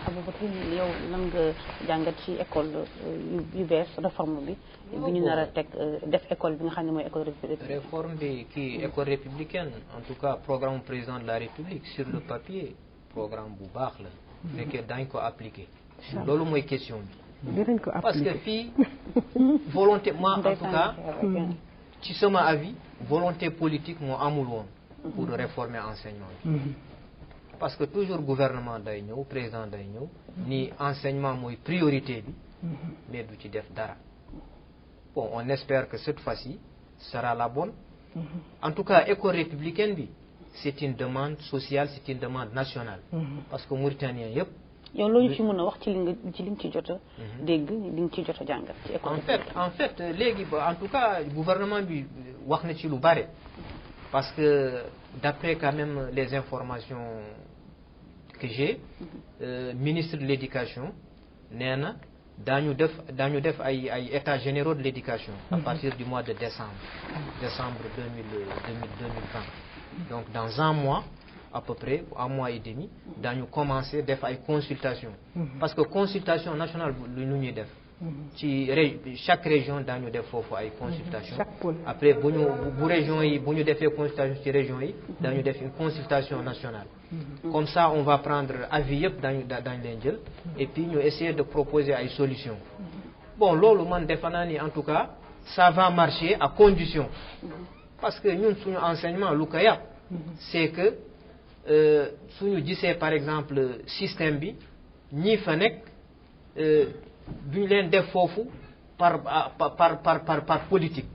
Aboubacry yow lan nga jàngat ci école yu bees réforme bi ñu nar a teg def école bi nga xam ne mooy école républicaine. réforme bi kii école républicaine en tout cas programme président de la république sur le papier programme bu baax la. fekkee dañ ko appliquer. loolu mooy question bi. dinañ ko appliquer parce que fii volonté moi en tout cas ci sama avis volonté politique moo amul woon. pour réformer enseignement bi. parce que toujours gouvernement day ñëw président day ñëw ni enseignement mooy priorité bi mais du ci def dara bon on espère que cette fois-ci sera la bonne en tout cas école républicaine bi c'est une demande sociale c'est une demande nationale parce que mauritanien yëpp yow loolu ci mën a wax ci li nga ci jot a dégg li nga ci jot a jàngat ci école en fait léegi ba en tout cas gouvernement bi wax na ci lu bare parce que d'après quand même les informations que j'ai ministre de l'éducation nee na daañu def ay états généraux de l'éducation à partir du mois de décembre 2020 donc dans un mois à peu près un mois et demi daañu commencer def ay consultation parce que consultation nationale lu ñuy def ci chaque région daañu def foofu ay consultation après bu région yi bu ñu defee consultation ci région yi daañu def une consultation nationale comme ça on va prendre avis yëpp daañu leen jël et puis ñu essayer de proposer ay solutions bon loolu man defe naa ni en tout cas ça va marcher à condition parce que ñun suñu enseignement lu ko yàpp c'est que suñu gisee par exemple système bi ñi fa nekk duñu leen def foofu par politique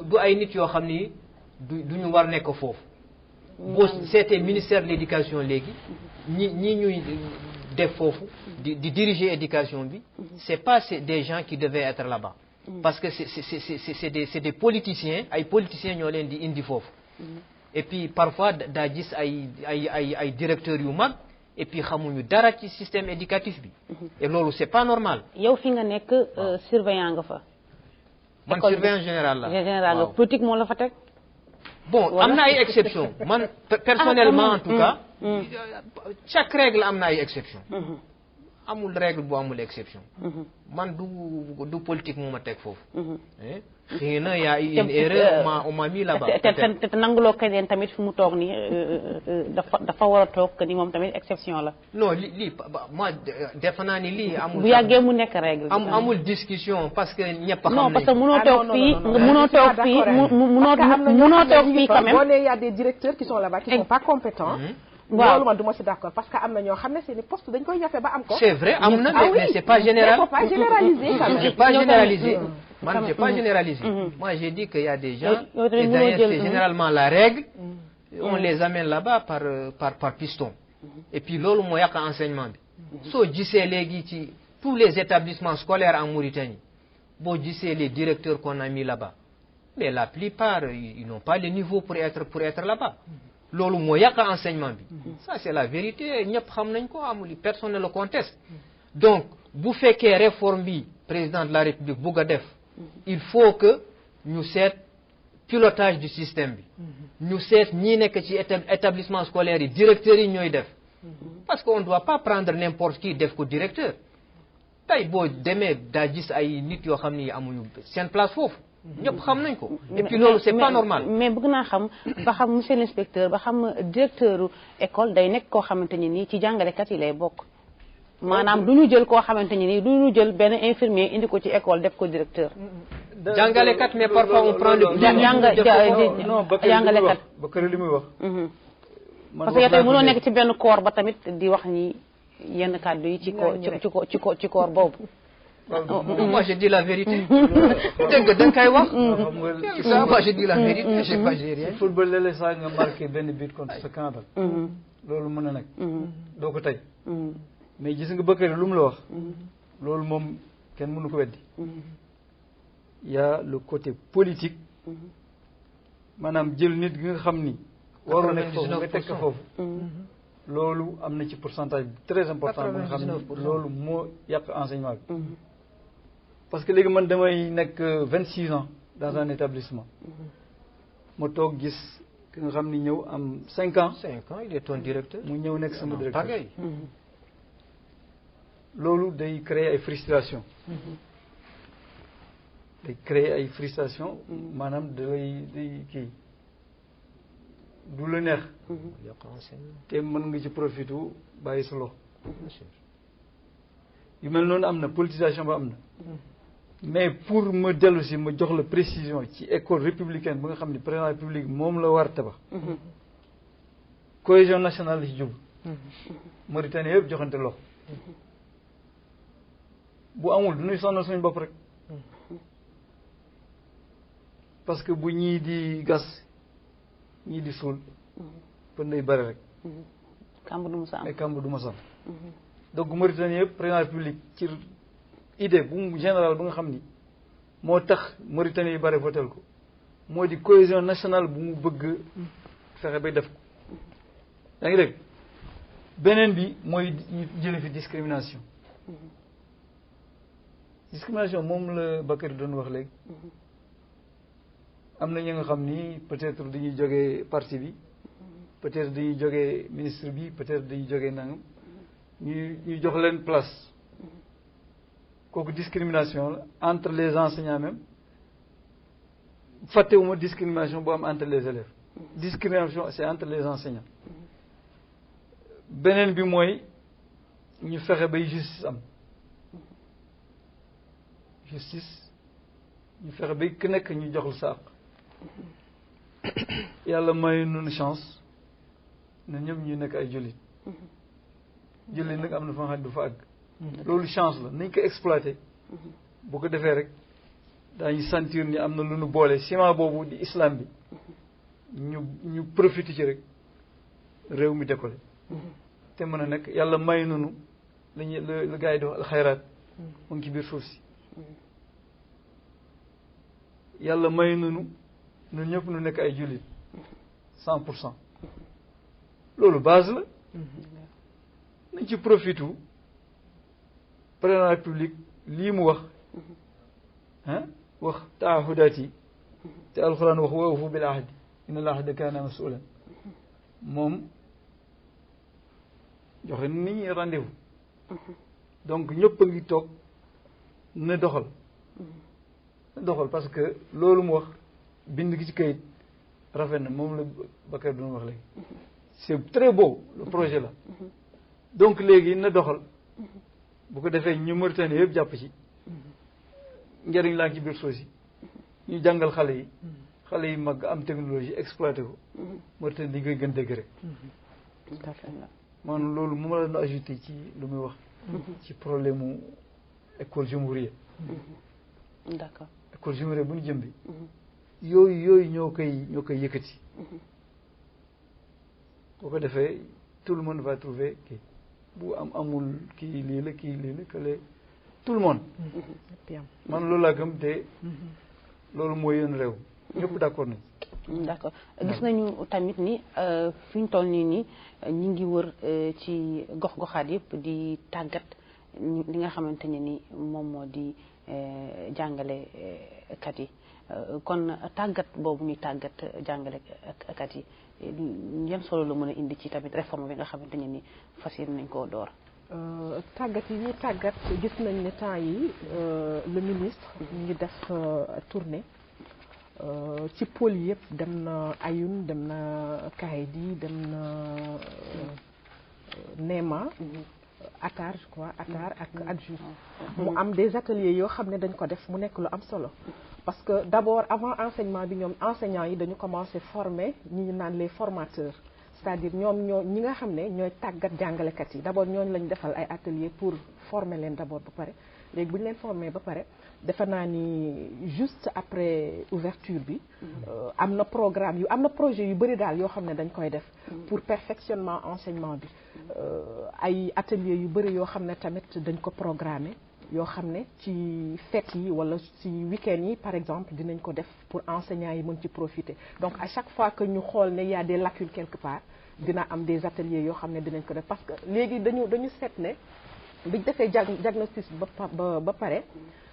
du ay nit yoo xam ni duñu war nekk foofu boo seetee ministère de l'éducation léegi ñi ñuy def foofu di diriger éducation bi c'est pas des gens qui devaient être là-bas parce que c'est des politiciens ay politiciens ñoo leen di indi foofu et puis parfois daa gis ay directeurs yu mag et puis xamuñu dara ci système éducatif bi et loolu c'est pas normal yow fi nga nekk surveillant nga fa man surveillant général la politique moo la fa teg bon am na ay exception man personnellement en tout cas chaque règle am na ay exception amul règle bu amul exception man du politique mu ma teg foofu xëy na y a une erreur on m'a mis là-bas te nanguloo keneen tamit fu mu toog ni dafa war a toog que ni moom tamit exception la non lii moi defe naa ni lii amul bu yàggee mu nekk règle amul discussion parce que ñëpp xam non parce que mënoo toog fii mënoo toog fii quand même boo nee y a des directeurs qui sont là-bas qui sont pas compétents loolu man du ma si d'accord parce que am na ñoo xam ne seeni poste dañ koy jafe ba am ko c'est vrai am na mais c'est pas général faut pas généraliser quand même j'ai pas généralisé man j'ai pas généralisé moi j'ai dit qu'il y a des gens et d'ailleurs c'est généralement la règle on les amène là-bas par piston et puis loolu moo yàq enseignement bi soo gisee léegi ci tous les établissements scolaires en Mauritanie boo gisee les directeurs qu'on a mis là-bas mais la plupart ils n'ont pas le niveau pour être là-bas loolu moo yàq enseignement bi ça c'est la vérité ñëpp xam nañ ko amul personne ne le conteste donc bu fekkee réforme bi président de la République bugg a def il faut que ñu seet pilotage du système bi ñu seet ñi nekk ci établissement scolaire yi directeurs yi ñooy def parce que on doit pas prendre n'importe qui def ko directeur tey boo demee daa gis ay nit yoo xam ni amuñu seen place foofu ñëpp xam nañ ko et puis loolu c'est pas normal mais bëgg naa xam ba xam monsieur l'inspecteur ba xam directeur école day nekk koo xamante ni nii ci jàngalekat yi lay bokk maanaam du ñu jël koo xamante ni du ñu jël benn infirmier indi ko ci école def ko directeur. jàngalekat mais parfois on prend le jàngalekat Bakary li muy wax. parce que tey mënoo nekk ci benn corps ba tamit di wax ni yenn kàddu yi ci corps boobu. Moi je dis la vérité. dégg nga da nga koy wax. ça moi je dis la vérité j'ai pas géré. ci football léeg-léeg saa nga marqué benn but contre sa camp dal. loolu mën na nekk. doo ko tey. mais gis nga Bakary lu mu la wax. loolu moom kenn mënu ko weddi. y a le côté politique. maanaam jël nit gi nga xam ni. warul nekk foofu nga teg ko foofu. loolu am na ci pourcentage très important bu nga xam ne loolu moo yàq enseignement bi. parce que léegi man damay nekk 26 ans dans un établissement. ma toog gis ki nga xam ni ñëw am 5 ans. 5 ans il est ton directeur. mu ñëw nekk sama directeur. loolu day créer ay frustration. day créer ay frustration maanaam day kii du la neex. te mën nga ci profité bàyyi sa loxo. yu mel noonu am na politisation ba am na. mais pour ma dellu si ma jox la précision ci école républicaine bi nga xam ne président de la République moom la war tabax. cohésion nationale la ci jub. Mauritanie yëpp joxante loxo. bu amul du ñuy sonal suñu bopp rek. parce que bu ñii di gas ñii di suul. pën day bëri rek. kàmb du mos a am mais kàmb du mos a am. donc Mauritanie yëpp président de la République ci idée bu mu général bu nga xam ni moo tax Mauritanie yi bëri votel ko moo di cohésion nationale bu mu bëgg fexe bay def ko. yaa ngi dégg beneen bi mooy ñu jële fi discrimination. discrimination moom la Bakary doon wax léegi. am na ñi nga xam ni peut-être dañuy jógee parti bi peut-être dañuy jógee ministre bi peut-être dañuy jógee nangam ñu jox leen place kooku discrimination la entre les enseignants même fàttewuma discrimination bu am entre les élèves. discrimination c'est entre les enseignants. beneen bi mooy ñu fexe bay justice am justice ñu fexe bay ku nekk ñu joxul sa àq. yàlla may nun chance na ñëpp ñu nekk ay jullit. jullit nag am na fa nga xam ne du fa àgg. loolu chance la nañ ko exploité. bu ko defee rek daañu sentir ni am na lu nu boole ciment boobu di islam bi ñu profité ci rek réew mi décollé. te mën a nekk yàlla may nunu lañuy la gars yi di wax alxayraat mu ngi ci biir suuf si. yàlla may nunu ñun ñëpp nu nekk ay jullit 100%. loolu base la. nañ ci profité président de la République lii mu wax wax taahudaat yi te alxuraan wax wa awfu bil ahdi inna al ahda kaana masuulan moom joxe nit ñi rendez-vous. donc ñëpp a ngi toog na doxal. na doxal parce que loolu mu wax bind gi ci kayit rafet na moom la Bakary doon wax léegi. c'est très beau le projet là. donc léegi na doxal. bu ko defee ñu Mauritanie yëpp jàpp ci. njëriñ laa ngi ci biir suuf si. ñu jàngal xale yi. xale yi mag am technologie exploité ko. Mauritanie dañ koy gën dégg rek. man loolu moom la doon ajouté ci lu muy wax. ci problème mu école jumhuriya. d'accord école jumhuriya bu ñu jëm bi. yooyu ñoo koy yëkkati. boo ko defee tout le monde va trouver kii bu amul kii lii la que tout le monde. man loolu laa gëm te. loolu mooy yoon réew. ñëpp d'accord nañ. d'accord gis nañu tamit ni fi ñu toll nii ñi ngi wër ci gox-goxaat yëpp di tàggat li nga xamante ne ni moom moo di jàngalekat yi kon tàggat boobu ñuy tàggat jàngalekat yi yan solo la mën a indi ci tamit réforme bi nga xamante ne ni fas yéene nañ koo door. tàggat yi ñuy tàggat gis nañ ne temps yi le ministre ñu ngi def tournée. ci pôle yëpp dem na Ayoun dem na Kahedi dem na Néma Atar je crois Atar ak adjus mu am des ateliers yoo xam ne dañ ko def mu nekk lu am solo parce que d'abord avant enseignement bi ñoom enseignants yi dañu commencé former ñi ñu naan les formateurs c'est-à-dire ñoom ñi nga xam ne ñooy tàggat jàngalekat yi d'abord ñooñu lañ defal ay ateliers pour former leen d'abord ba pare léegi bu ñu leen former ba pare defe naa ni juste après ouverture bi am na programme am na projet yu bëri daal yoo xam ne dañ koy def pour perfectionnement enseignement bi ay ateliers yu bëri yoo xam ne tamit dañ ko programmer yoo xam ne ci fête yi wala ci week-end yi par exemple dinañ ko def pour enseignants yi mën ci profiter donc à chaque fois que ñu xool ne y a des lacunes quelque part dina am des ateliers yoo xam ne dinañ ko def parce que léegi dañu seet ne biñ defee diagnostic ba pare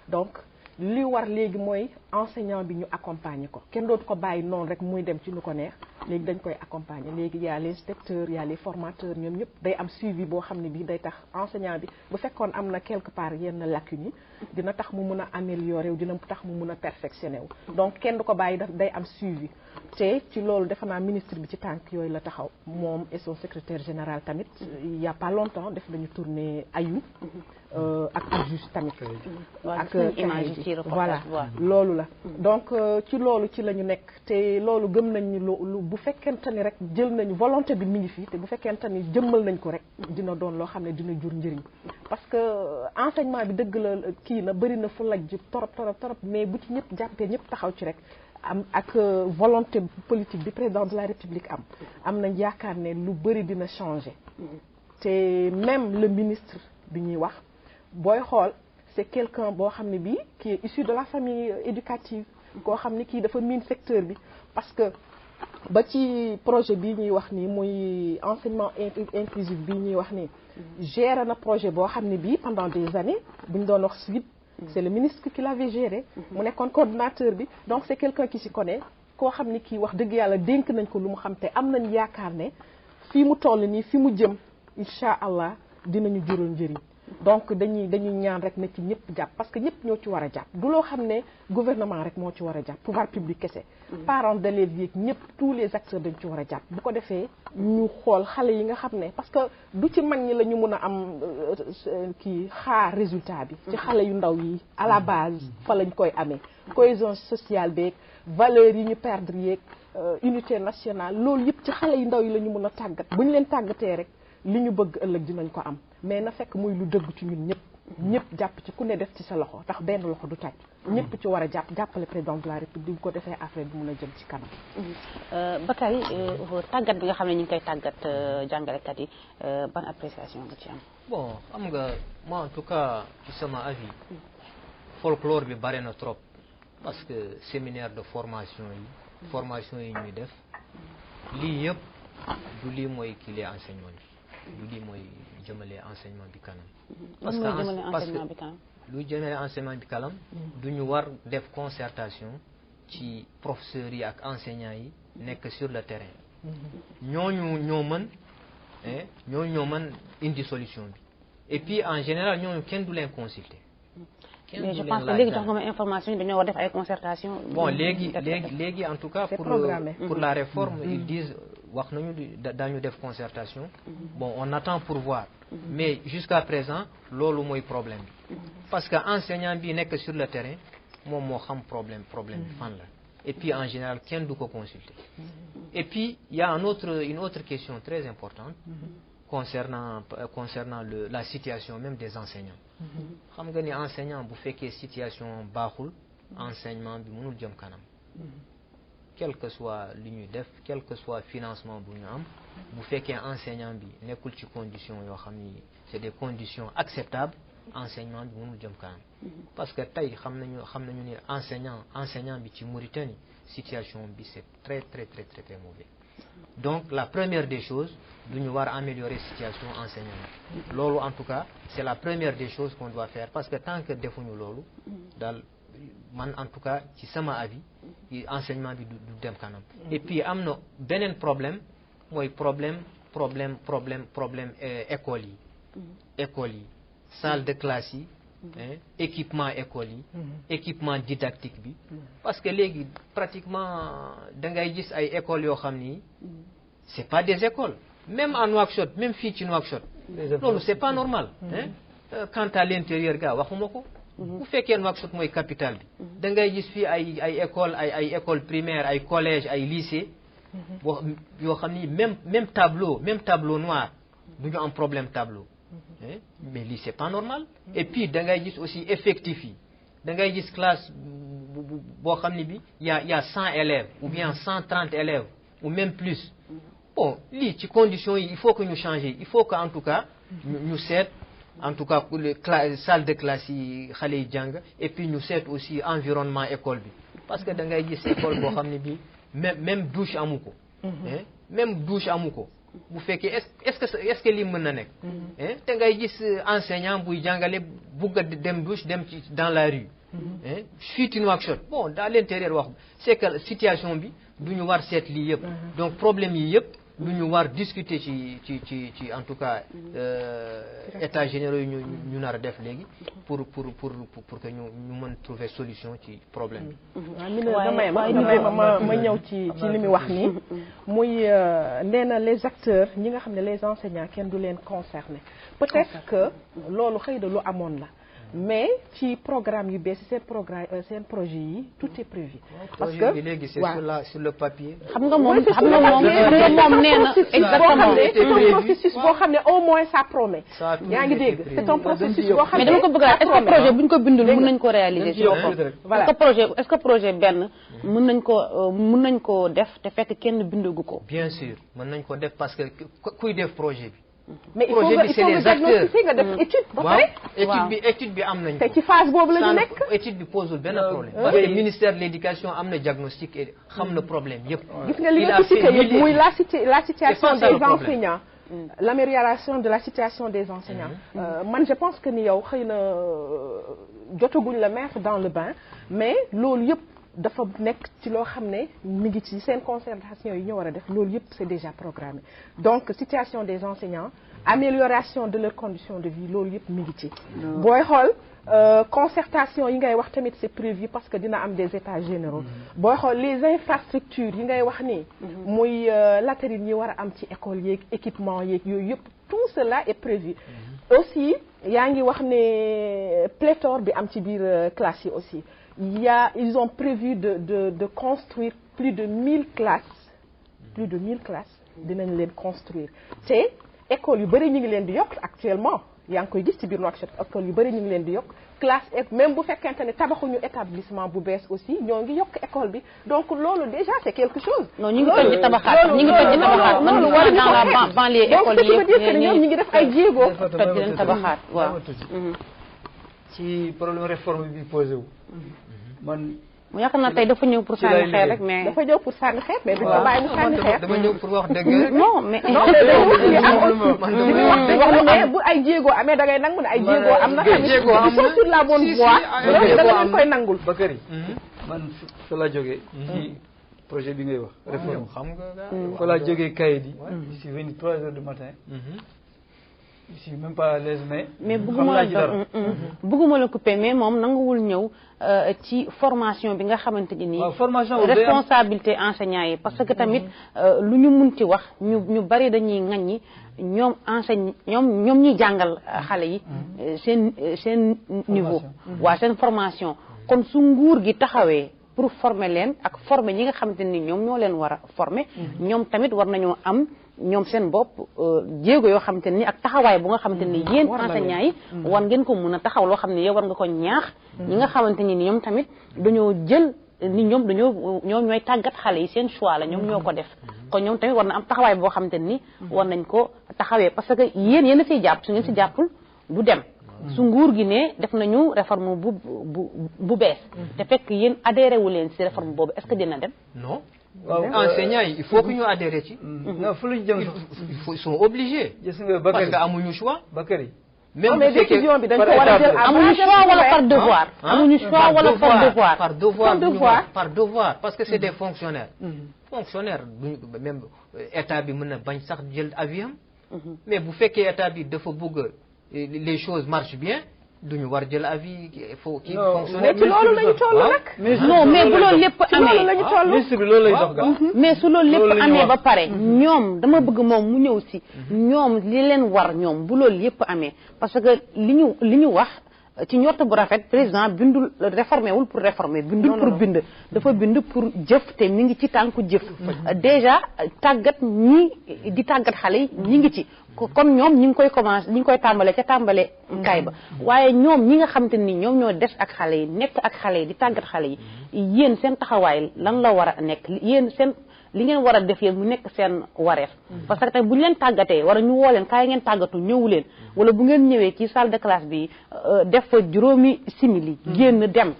donc li war léegi mooy enseignant bi ñu accompagner ko kenn dootu ko bàyyi noonu rek muy dem ci nu ko neex léegi dañ koy accompagner léegi y a l'inspecteur y a les formateurs ñoom ñëpp day am suivi boo xam ne bii day tax enseignant bi bu fekkoon am na quelque part yenn lacunes yi dina tax mu mun a améliorer wu dina tax mu mun a perfectionner wu donc kenn du ko bàyyi day am suivi te ci loolu defe naa ministre bi ci tànk yooyu la taxaw moom et son secrétaire général tamit il y a pas longtemps def nañu tournée ayu ak adjus tamit ak voilà loolu la donc ci loolu ci la ñu nekk te loolu gëm nañ ni lu bu fekkente ni rek jël nañu volonté bi mi ngi fii te bu fekkente ni jëmmal nañ ko rek dina doon loo xam ne dina jur njëriñ parce que enseignement bi dëgg la kii na bëri na fu laj ji torop mais bu ci ñëpp jàppee ñëpp taxaw ci rek am ak volonté politique bi président de la république am nañ yaakaar ne lu bëri dina changer te même le ministre bi ñuy wax booy xool c'est quelqu'un boo xam ne bii qui est issu de la famille éducative koo xam ne kii dafa miin secteur bi parce que ba ci projet bii ñuy wax nii muy enseignement inclusif bii ñuy wax nii géré na projet boo xam ne bii pendant des années bu ñu doon wax SWID c'est le ministre qui l'avait géré mu nekkoon coordinateur bi donc c'est quelqu'un qui s'y connaît koo xam ne kii wax dëgg yàlla dénk nañ ko lu mu xam te am nañ yaakaar ne fii mu toll nii fi mu jëm incha allah dinañu jural njëriñ donc dañuy ñaan rek na ci ñëpp jàpp parce que ñëpp ñoo ci war a jàpp du loo xam ne gouvernement rek moo ci war a jàpp pouvoir public kese parents d'élèves yeeg ñëpp tous les acteurs dañ ci war a jàpp bu ko defee ñu xool xale yi nga xam ne parce que du ci mag ñi la ñu mën a am kii xaar résultat bi ci xale yu ndaw yi à la base fa lañ koy amee cohésion sociale beeg valeurs yi ñu perdre yeeg unité nationale loolu yëpp ci xale yu ndaw yi la ñu mën a tàggat bu ñu leen tàggatee rek li ñu bëgg ëllëg dinañ ko am mais na fekk muy lu dëgg ci ñun ñëpp jàpp ci ku ne def ci sa loxo ndax benn loxo du tàj ñëpp ci war a jàppale président de la république bu ko defee affaire bi mun a jëm ci kanam Bakary tàggat bi nga xam ne ñu ngi koy tàggat jàngalekat yi ban appréciation nga ci am bon xam nga moi en tout cas ci sama avis folklore bi bare na trop parce que séminaire de formation yi ñuy def lii yëpp du lii mooy kii enseignement bi lu lii mooy jëmale enseignement bi kanam parce que lu jëmale enseignement bi kanam du ñu war def concertation ci professeurs yi ak enseignants yi nekk sur le terrain ñooñu ñoo mën indi solution bi et puis en général ñooñu kenn du leen consulter mais je pense que léegi jox nga ma information dañoo war def ay concertation bon léegi en tout cas pour la réforme ils disent wax nañu dañu def concertation bon on attend pour voir mais jusqu'à présent loolu mooy problème bi parce que enseignant bi nekk sur le terrain moom moo xam problème bi fan la et puis en général kenn du ko consulter et puis il y a une autre question très importante concernant la situation même des enseignants xam nga ni enseignant bu fekkee situation baaxul enseignement bi mënul jëm kanam quel que soit li ñuy def quel que soit financement bu ñu am bu fekkee enseignant bi nekkul ci condition yoo xam ni c'est des conditions acceptables enseignement bi mënul jëm kanam parce que tey xam nañu ni enseignant bi ci Mauritanie situation bi c'est très très très très très mauvais donc la première des choses du ñu war a améliorer situation enseignant bi loolu en tout cas c'est la première des choses qu'on doit faire parce que tant que defuñu loolu daal man en tout cas ci sama avis enseignement bi du dem kanam et puis am na beneen problème mooy problème école yi salle de classe yi équipement école yi équipement didactique bi parce que léegi pratiquement da ngay gis ay écoles yoo xam ni c'est pas des écoles même à Nouakchott même fii ci Nouakchott loolu c'est pas normal quant à l'intérieur gars waxuma ko bu fekkee Nouakchott mooy capitale bi da ngay gis fii ay école primaire ay collège ay lycée boo yoo xam ni même tableau noir du ñu am problème tableau mais lii c'est pas normal et puis da ngay gis aussi effectif yi da ngay gis classe boo xam ni bi y a 100 élèves ou bien 130 élèves ou même plus bon lii ci conditions yi il faut que ñu changer il faut que en tout cas ñu seet en tout cas pour les salle de classe yi xale yi jàng et puis ñu seet aussi environnement école bi parce que da ngay gis école boo xam ne bi même douche amu ko même douche amu ko bu fekkee est-ce que lii mën na nekk te ngay gis enseignant buy jàngale bugg a dem douche dem ci dans la rue fii ci Nouakchott bon dans l'intérieur wax c'est que situation bi du ñu war seet lii yëpp donc problème yi yëpp lu ñu war discuter ci en tout cas états généraux yi ñu nar a def léegi pour que ñu mën trouver solution ci problème bi. waaw ma ñëw ci li muy wax nii muy nee na les acteurs ñi nga xam ne les enseignants kenn du leen concerné peut-être que loolu xëy na lu amoon la. mais ci programme yu bees seen projet yi tout est prévu. parce que bi léegi c'est sur le papier. xam nga moom nee na exactement processus boo xam ne au moins ça promet. yaa ngi dégg c'est un processus boo xam ne mais dama ko bëgg a est-ce que projet bu ñu ko bindul mën nañ ko réaliser ci boppam. voilà est-ce que projet benn mën nañ ko def te fekk kenn bindagu ko. bien sûr mën nañ ko def parce que kuy def projet bi. mais il faut nga diagnostiquer nga def étude ba pare. étude bi am nañ ko. te ci phase boobu la ñu nekk. étude bi posul benn problème. parce que ministère de l'éducation am na diagnostic et xam na problème yëpp. gis nga li nga cité yëpp muy la situation des enseignants. l'amélioration de la situation des enseignants. man je pense que ni yow xëy na jotaguñ la mettre dans le bain mais loolu yëpp. dafa nekk ci loo xam ne mi ngi ci seen concertation yi ñu war a def loolu yëpp c'est déjà programmé donc situation des enseignants amélioration de leurs conditions de vie loolu yëpp mi ngi ci booy xool concertation yi ngay wax tamit c'est prévu parce que dina am des états généraux booy xool les infrastructures yi ngay wax nii muy latérines yi war a am ci école yeeg équipement yeeg yooyu yëpp tout cela est prévu aussi yaa ngi wax ne pléthore bi am ci biir classe yi aussi ils ont prévu de construire plus de 1000 classes dinañ leen construire te école yu bëri ñu ngi leen di yokk actuellement yaa ngi koy gis ci biir Nouakchott école yu bëri ñu ngi leen di yokk classe même bu fekkente ne tabaxuñu établissement bu bees aussi ñoo ngi yokk école bi donc loolu déjà c'est quelque chose. non ñu ngi toj di tabaxaat ñu ngi toj di tabaxaat man war dans la banlieue école yi donc ce qui veut dire que ñoom ñu ngi def ay jéego. toj di leen tabaxaat waaw. ci problème réforme bi posé wu. man yaakaar naa tey dafa ñëw pour sànni xeer rek mais. dafa ñëw pour sànni xeer mais du ko bàyyi mu sànni xeer. dama ñëw pour wax dëgg rek. non mais. mais bu ay jéego amee da ngay nangu ne ay jéego am na. jéego am na ils sont sur la bonne voie. loolu da nga leen koy nangul. Bakary man fa laa jógee. ci projet bi ngay wax. réforme xam nga. fa laa jógee Kayit yi. je suis venu 3 heures du matin. je suis même pas à l'aise mais bëgguma la couper mais moom nanguwul ñëw ci formation bi nga xamante ni nii formation responsabilité enseignants yi parce que tamit lu ñu munti wax ñu bari dañuy ŋaññi ñoom ñoom ñuy jàngal xale yi seen niveau waa seen formation kon su nguur gi taxawee pour former leen ak former ñi nga xamante ni ñoom ñoo leen war a former ñoom tamit war nañoo am ñoom seen bopp jéego yoo xamante ni ak taxawaay bu nga xamante ni yéen enseignants yi war ngeen ko mën a taxaw loo xam ne yow war nga ko ñaax ñi nga xamante ni ñoom tamit dañoo jël ni ñoom ñooy tàggat xale yi seen choix la ñoom ñoo ko def kon ñoom tamit war na am taxawaay boo xamante ni war nañ ko taxawee parce que yéen a siy jàpp su ngeen si jàppul du dem su nguur gi ne def nañu réforme bu bees te fekk yéen adhéré wu leen si réforme boobu est-ce que dina dem non enseignants yi il faut que ñu adhéré ci. non fu lu jëm ils sont obligés. gis nga Bakary parce que amuñu choix. Bakary. même bu fekkee décision bi dañ ko war a jël amuñu choix wala par devoir. amuñu choix wala par devoir. par devoir parce que c'est des fonctionnaires. fonctionnaire duñu même état bi mën na bañ sax jël avion. mais bu fekkee état bi dafa bëgg les choses marchent bien duñu war jël avis faut kii Non, fonctionner mais ci loolu lañu toll nag. non mais bu loolu lépp ci loolu amee lañu toll. ministre bi loolu lay dox ga mais su loolu Loolu lépp la ñu amee wax. ba pare ñoom dama bëgg moom mu ñëw si ñoom li leen war ñoom bu loolu yépp amee parce que li ñu wax ci njort bu rafet président bindul réformé wul pour réformer bindul pour bind dafa bind pour jëf te mi ngi ci tànku jëf déjà tàggat ñi di tàggat xale yi ñi ngi ci kon ñoom ñi ngi koy commencé ñi ngi koy tàmbale ca tàmbale kaay ba waaye ñoom ñi nga xamante ni ñoom ñoo des ak xale yi nekk ak xale yi di tàggat xale yi yéen seen taxawaay lan la war a nekk yéen seen li ngeen war a def yéen mu nekk seen wareef parce que tey bu ñu leen tàggatee wala ñu woo leen kaay ngeen tàggatu ñëwu leen wala bu ngeen ñëwee ci salle de classe bi def fa juróomi simili génn dem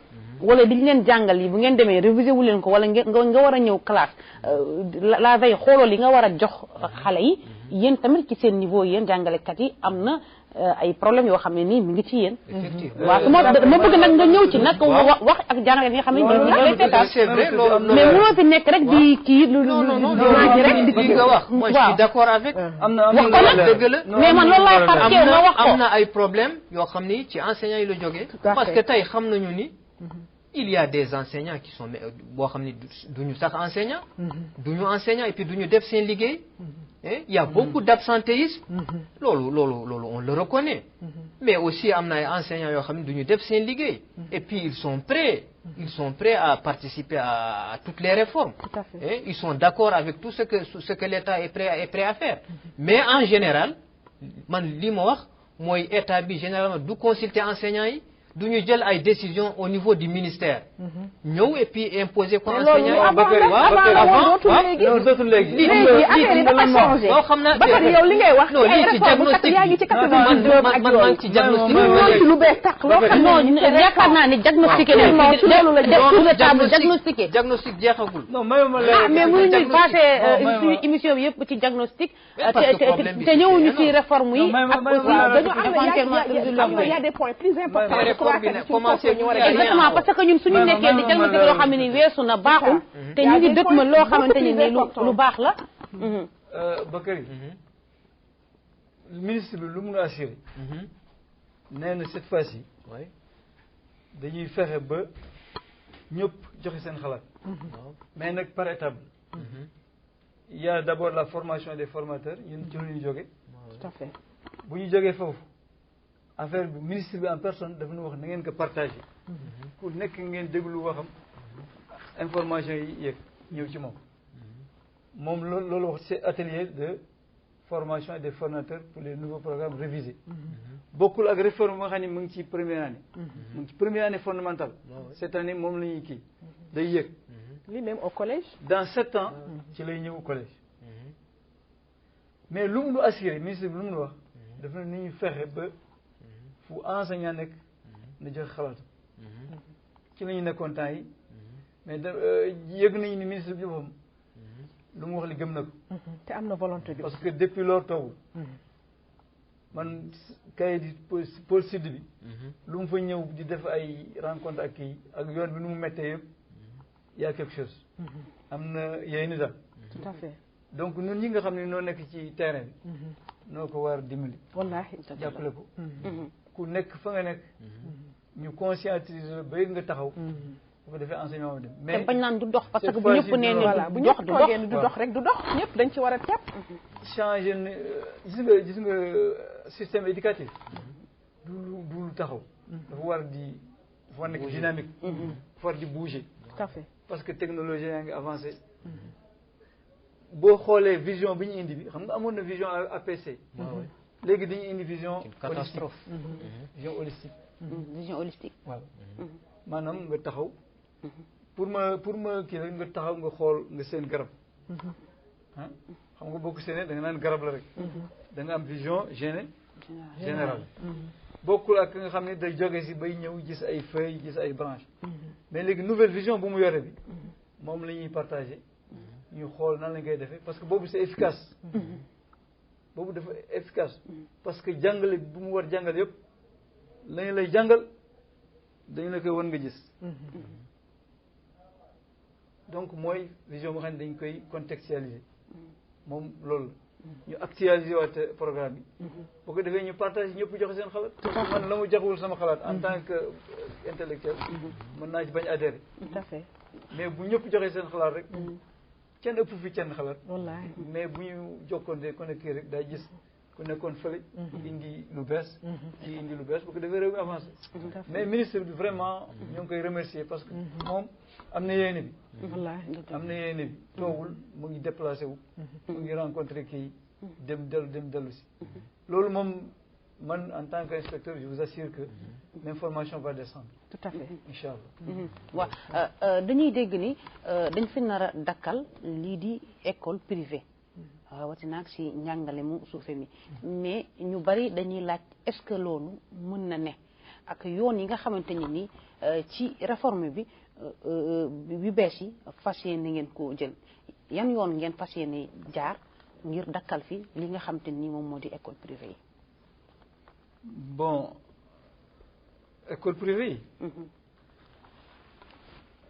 wala li ñu leen jàngal yi bu ngeen demee révisé wu leen ko wala nga war a ñëw classe la veille xooloo li nga war a jox xale yi yéen tamit ci seen niveau yéen jàngalekat yi am na ay problème yoo xam ne nii mi ngi ci yéen waaw ma bëgg nag nga ñëw ci nag wax ak jàngalekat yi nga xam ne ñu lay seetaan c'est vrai loolu mais mënoo fi nekk rek di kii non li nga wax moi je suis d'accord avec am na wax ko nag dëgg la mais man loolu laay xar teew nga wax ko am na ay problème yoo xam ni ci enseignants yi la jógee parce que tey xam nañu ni il y a des enseignants qui sont boo xam ni duñu sax enseignant duñu enseignant et puis duñu def seen liggéey il y a beaucoup d'absentéisme loolu on le reconnaît mais aussi am na ay enseignants yoo xam ne duñu def seen liggéey et puis ils sont prêts à participer à toutes les réformes ils sont d'accord avec tout ce que l'État est prêt à faire mais en général man li ma wax mooy état bi généralement du consulter enseignants yi du ñu jël ay décisions au niveau du ministère ñëw et puis imposer ko enseignants yi avant dootul léegi léegi affaire yi dafa changé loo xam na ba pare yow li ngay wax non lii ci diagnostic yaa ngi ci 99 ak man maa ngi ci diagnostic ci lu bees tax loo xam non yaakaar naa ne diagnostiqué diagnostiqué diagnostic jeexagul non mayuma la mais mënuñu passé suñu émission bi yëpp ci diagnostic te ñëwuñu ci réforme yi dañu am y a des points plus importants exactement parce que ñun suñu nekkee di diagnostic loo xam ne ni weesu na baaxul te ñu ngi dëkk ma loo xamante ni lu baax la Bakary ministre bi lu mun a assuré nee na cette fois-ci dañuy fexe ba ñëpp joxe seen xalaat mais nag par étape il y a d'abord la formation des formateurs ñun ci lu ñu jóge tout à fait bu ñu jógee foofu affaire bi ministre bi en personne dafa ñu wax na ngeen ko partagé ku nekk ngeen déglu waxam information yi yëg ñëw ci moom loolu wax c'est atelier de formation des formateurs pour les nouveaux programmes révisés bokkul ak réforme nga xam ne mu ngi ci première année mu ngi ci première année fondamentale cette année moom la ñuy kii day yëg li même au collège dans 7 ans ci lay ñëw collège mais lu mu nu assuré ministre bi lu mu nu wax daf na ni ñu fexe ba fu enseignant nekk na joxe xalaatam ci la ñu nekkoon temps yi mais yëg nañu ni ministre bi boppam lu mu wax li gëm na ko te am na volonté bi parce que depuis loolu toogul man kay di pôle sud bi lu mu fa ñëw di def ay rencontre ak kii ak yoon bi nu mu méttee yëpp y a quelque chose am na yooyu ni daal tout à fait donc ñun ñi nga xam ne noo nekk ci terrain bi noo ko war a dimbali wallaahi jàppale ko ku nekk fa nga nekk ñu conscientiser ba nga taxaw bu ko defee enseignement bi dem mais bañ naan du dox parce que bu fois-ci ñëpp nee voilà ni bu du ñëpp dox toogee ni du dox rek du dox ñëpp dañ ci war a tepp changer ne gis nga système éducatif du lu taxaw dafa war dafa nekk dynamique dafa war di bouger tout à fait parce que technologie yaa ngi avancé boo xoolee vision bi ñu indi bi xam nga amoon na vision APC léegi dañuy indi vision catastrophe vision holistique vision holistique waaw maanaam nga taxaw pour ma kii rek nga taxaw nga xool nga seen garab ah xam nga boo ko seenee da nga naan garab la rek da nga am vision générale bokkul ak nga xam ne day jóge si bay ñëw gis ay feuilles gis ay branches mais léegi nouvelle vision bu mu yore bi moom la ñuy partagé ñu xool nan lañ koy defee parce que boobu c'est efficace boobu dafa efficace parce que jàngale bu mu war jàngal yëpp lañu lay jàngal dañu la koy wan nga gis donc mooy vision boo xam ne dañ koy contextualiser moom loolu ñu actualiser waat programme bi boo ko defee ñu partage ñëpp joxe seen xalaat parce que man la mu joxewul sama xalaat en tant que intellectuel mën naa ci bañ adhérer tout à fait mais bu ñëpp joxe seen xalaat rek kenn ëpp fi kenn xalaat wallaahi mais bu ñu jokkoonte ku nekk rek day gis ku nekkoon fële indi lu bees ci indi lu bees bu ko defee réew mi avancé mais ministre bi vraiment ñoo ngi koy remercier parce que moom am na yéene bi wallaahi am na yéene bi toogul mu ngi déplacé wu mu ngi rencontré kii dem dellu si loolu moom man en tant qu'inspecteur je vous assure que l'information va descendre tout à fait incha allah waaw dañuy dégg ni dañ fi nar a dakkal lii di école privée rawatina ak si njàngale mu suufe mi mais ñu bari dañuy laaj est-ce que loolu mën na ne ak yoon yi nga xamante ni ci réforme bi yu bees yi fas yéene ngeen ko jël yan yoon ngeen fas yéene jaar ngir dakkal fi li nga xamante ni moom moo di école privée yi. bon école privée yi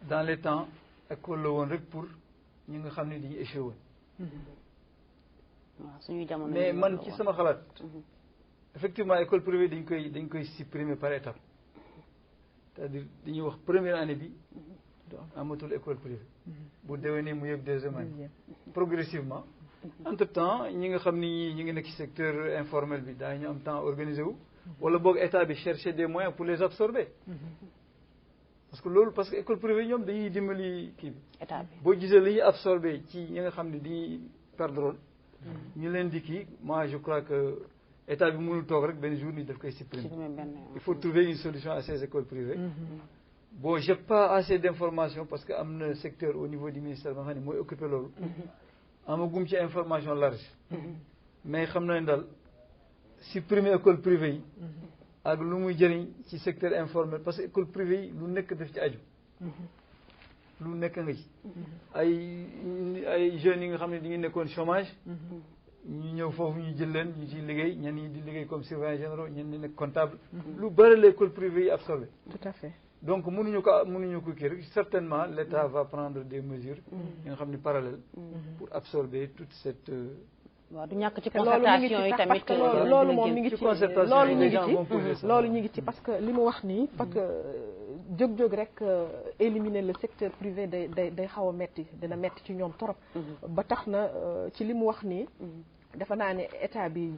dans les temps école la woon rek pour ñi nga xam ne dañuy échoué woon waaw suñuy jamono mais man ci sama xalaat effectivement école privée dañ koy supprimer par étape c'est-à-dire dañuy wax première année bi amatul école privée bu déwénee mu yëg deuxième année progressivement entre temps ñi nga xam ni ñi ngi nekk ci secteur informel bi daañu am temps organisé wu wala boog état bi chercher des moyens pour les absorber parce que école privée ñoom dañuy dimbali kii bi état bi boo gisee li ñuy absorber ci ñi nga xam ne dañuy perdre ñu leen di kii moi je crois que état bi mënul toog rek benn jour ni daf koy supprimer il faut trouver une solution à ces écoles privées bon j'ai pas assez d'informations parce que am na secteur au niveau du ministère ba nga xam ne mooy occupé loolu amagum ci information large mais xam na ne daal supprimer école privée yi ak lu muy jëriñ ci secteur informel parce que école privée yi lu nekk def ci aju lu nekk nga ci ay jeunes yi nga xam ne dañuy nekkoon chômage ñu ñëw foofu ñu jël leen ñu ciy liggéey ñenn ñi di liggéey comme surveillant généraux ñenn ñi nekk comptable lu bëri l'école privée yi absorbé tout à fait donc mënuñu ko kii rek certainement l'État va prendre des mesures yi nga xam ne parallèles pour absorber toute cette waaw du ñàkk ci concertation yi tamit loolu moom mi ngi ci loolu ñu ngi ci parce que li mu wax nii parce que jóg-jóg rek éliminer le secteur privé day xaw a metti dina metti ci ñoom torop ba tax na ci li mu wax nii dafa naa ne état bi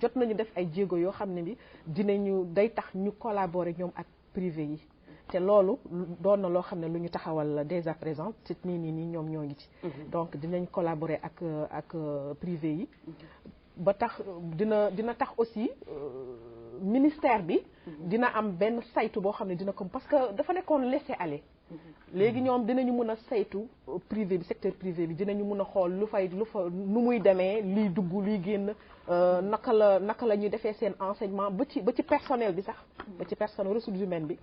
jot nañu def ay jéego yoo xam ne bi dinañu day tax ñu collaborer ñoom ak privé yi te loolu doon na loo xam ne lu ñu taxawal dès à présent ci nii ñoom ñoo ngi ci donc dinañ collaborer ak privé yi ba tax dina tax aussi ministère bi dina am benn saytu boo xam ne dina ko parce que dafa nekkoon laisser aller léegi ñoom dinañu mën a saytu privé bi secteur privé bi dinañu mën a xool lu fa nu muy demee liy dugg luy génn naka la ñuy defee seen enseignement ba ci personnel bi sax ba ci personnel ressources humaines bi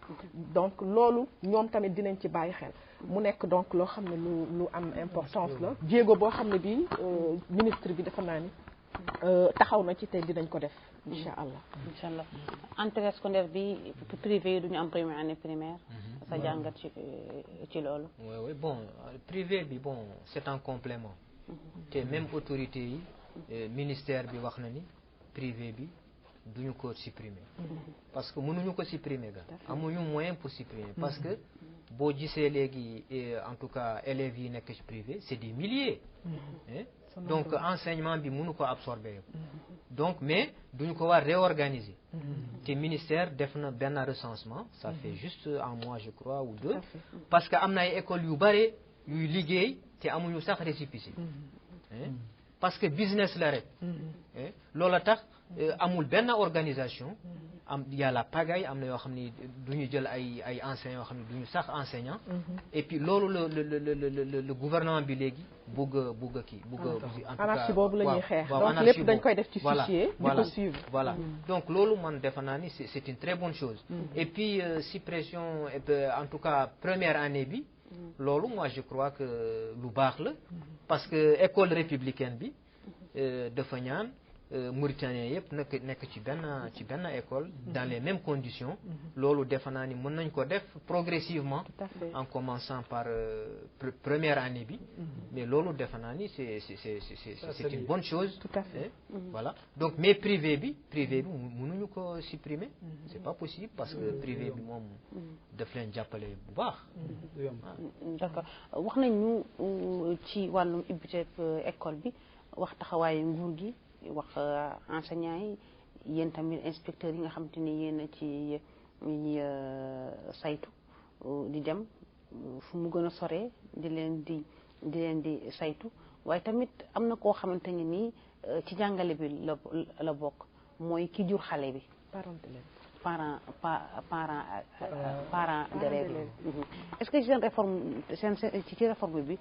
donc loolu ñoom tamit dinañ ci bàyyi xel mu nekk donc loo xam ne lu am importance la jéego boo xam ne bi ministre bi dafa naa ni taxaw na ci te dinañ ko def incha allah entrée scolaire bi privé yi duñu am première année primaire sa jàngat ci loolu oui bon privé bi bon c'est un complément te même autorité yi ministère bi wax na ni privé bi duñu ko supprimer parce que mënuñu ko supprimer ga amuñu moyen pour supprimer parce que boo gisee léegi en tout cas élèves yi nekk ci privé c'est des milliers donc enseignement bi mënu ko absorber donc mais duñu ko war réorganiser te ministère def na benn recensement ça fait juste un mois je crois ou deux parce que am na ay écoles yu bare yuy liggéey te amuñu sax récépissé parce que business la rek loola tax amul benn organisation y a la pagaille am na yoo xam ni duñu jël ay enseignants yoo xam ne duñu sax enseignant et puis loolu le gouvernement bi léegi bugg a kii bugg a en tout cas anarchie boobu la ñuy xeex donc lépp dañ koy def ci fichier di ko suivre voilà donc loolu man defe naa ni c'est une très bonne chose et puis suppression en tout cas première année bi loolu moi je crois que lu baax la parce que école républicaine bi dafa ñaan Mauritaniens yëpp nekk ci benn école dans les mêmes conditions loolu defe naa ni mën nañ ko def progressivement en commençant par première année bi mais loolu defe naa ni c'est une bonne chose tout à fait voilà donc mais privé bi mënuñu ko supprimer c'est pas possible parce que privé bi moom daf leen jàppale bu baax d'accord wax nañ ñu ci wàllum ubbite école bi wax taxawaayu nguur gi wax enseignants yi yéen tamit inspecteurs yi nga xam te ni yéen a ci saytu di dem fu mu gën a soree di leen di saytu waaye tamit am na koo xamante ni nii ci jàngale bi la bokk mooy ki jur xale bi parent d'élève est-ce que ci seen réforme ci réforme bi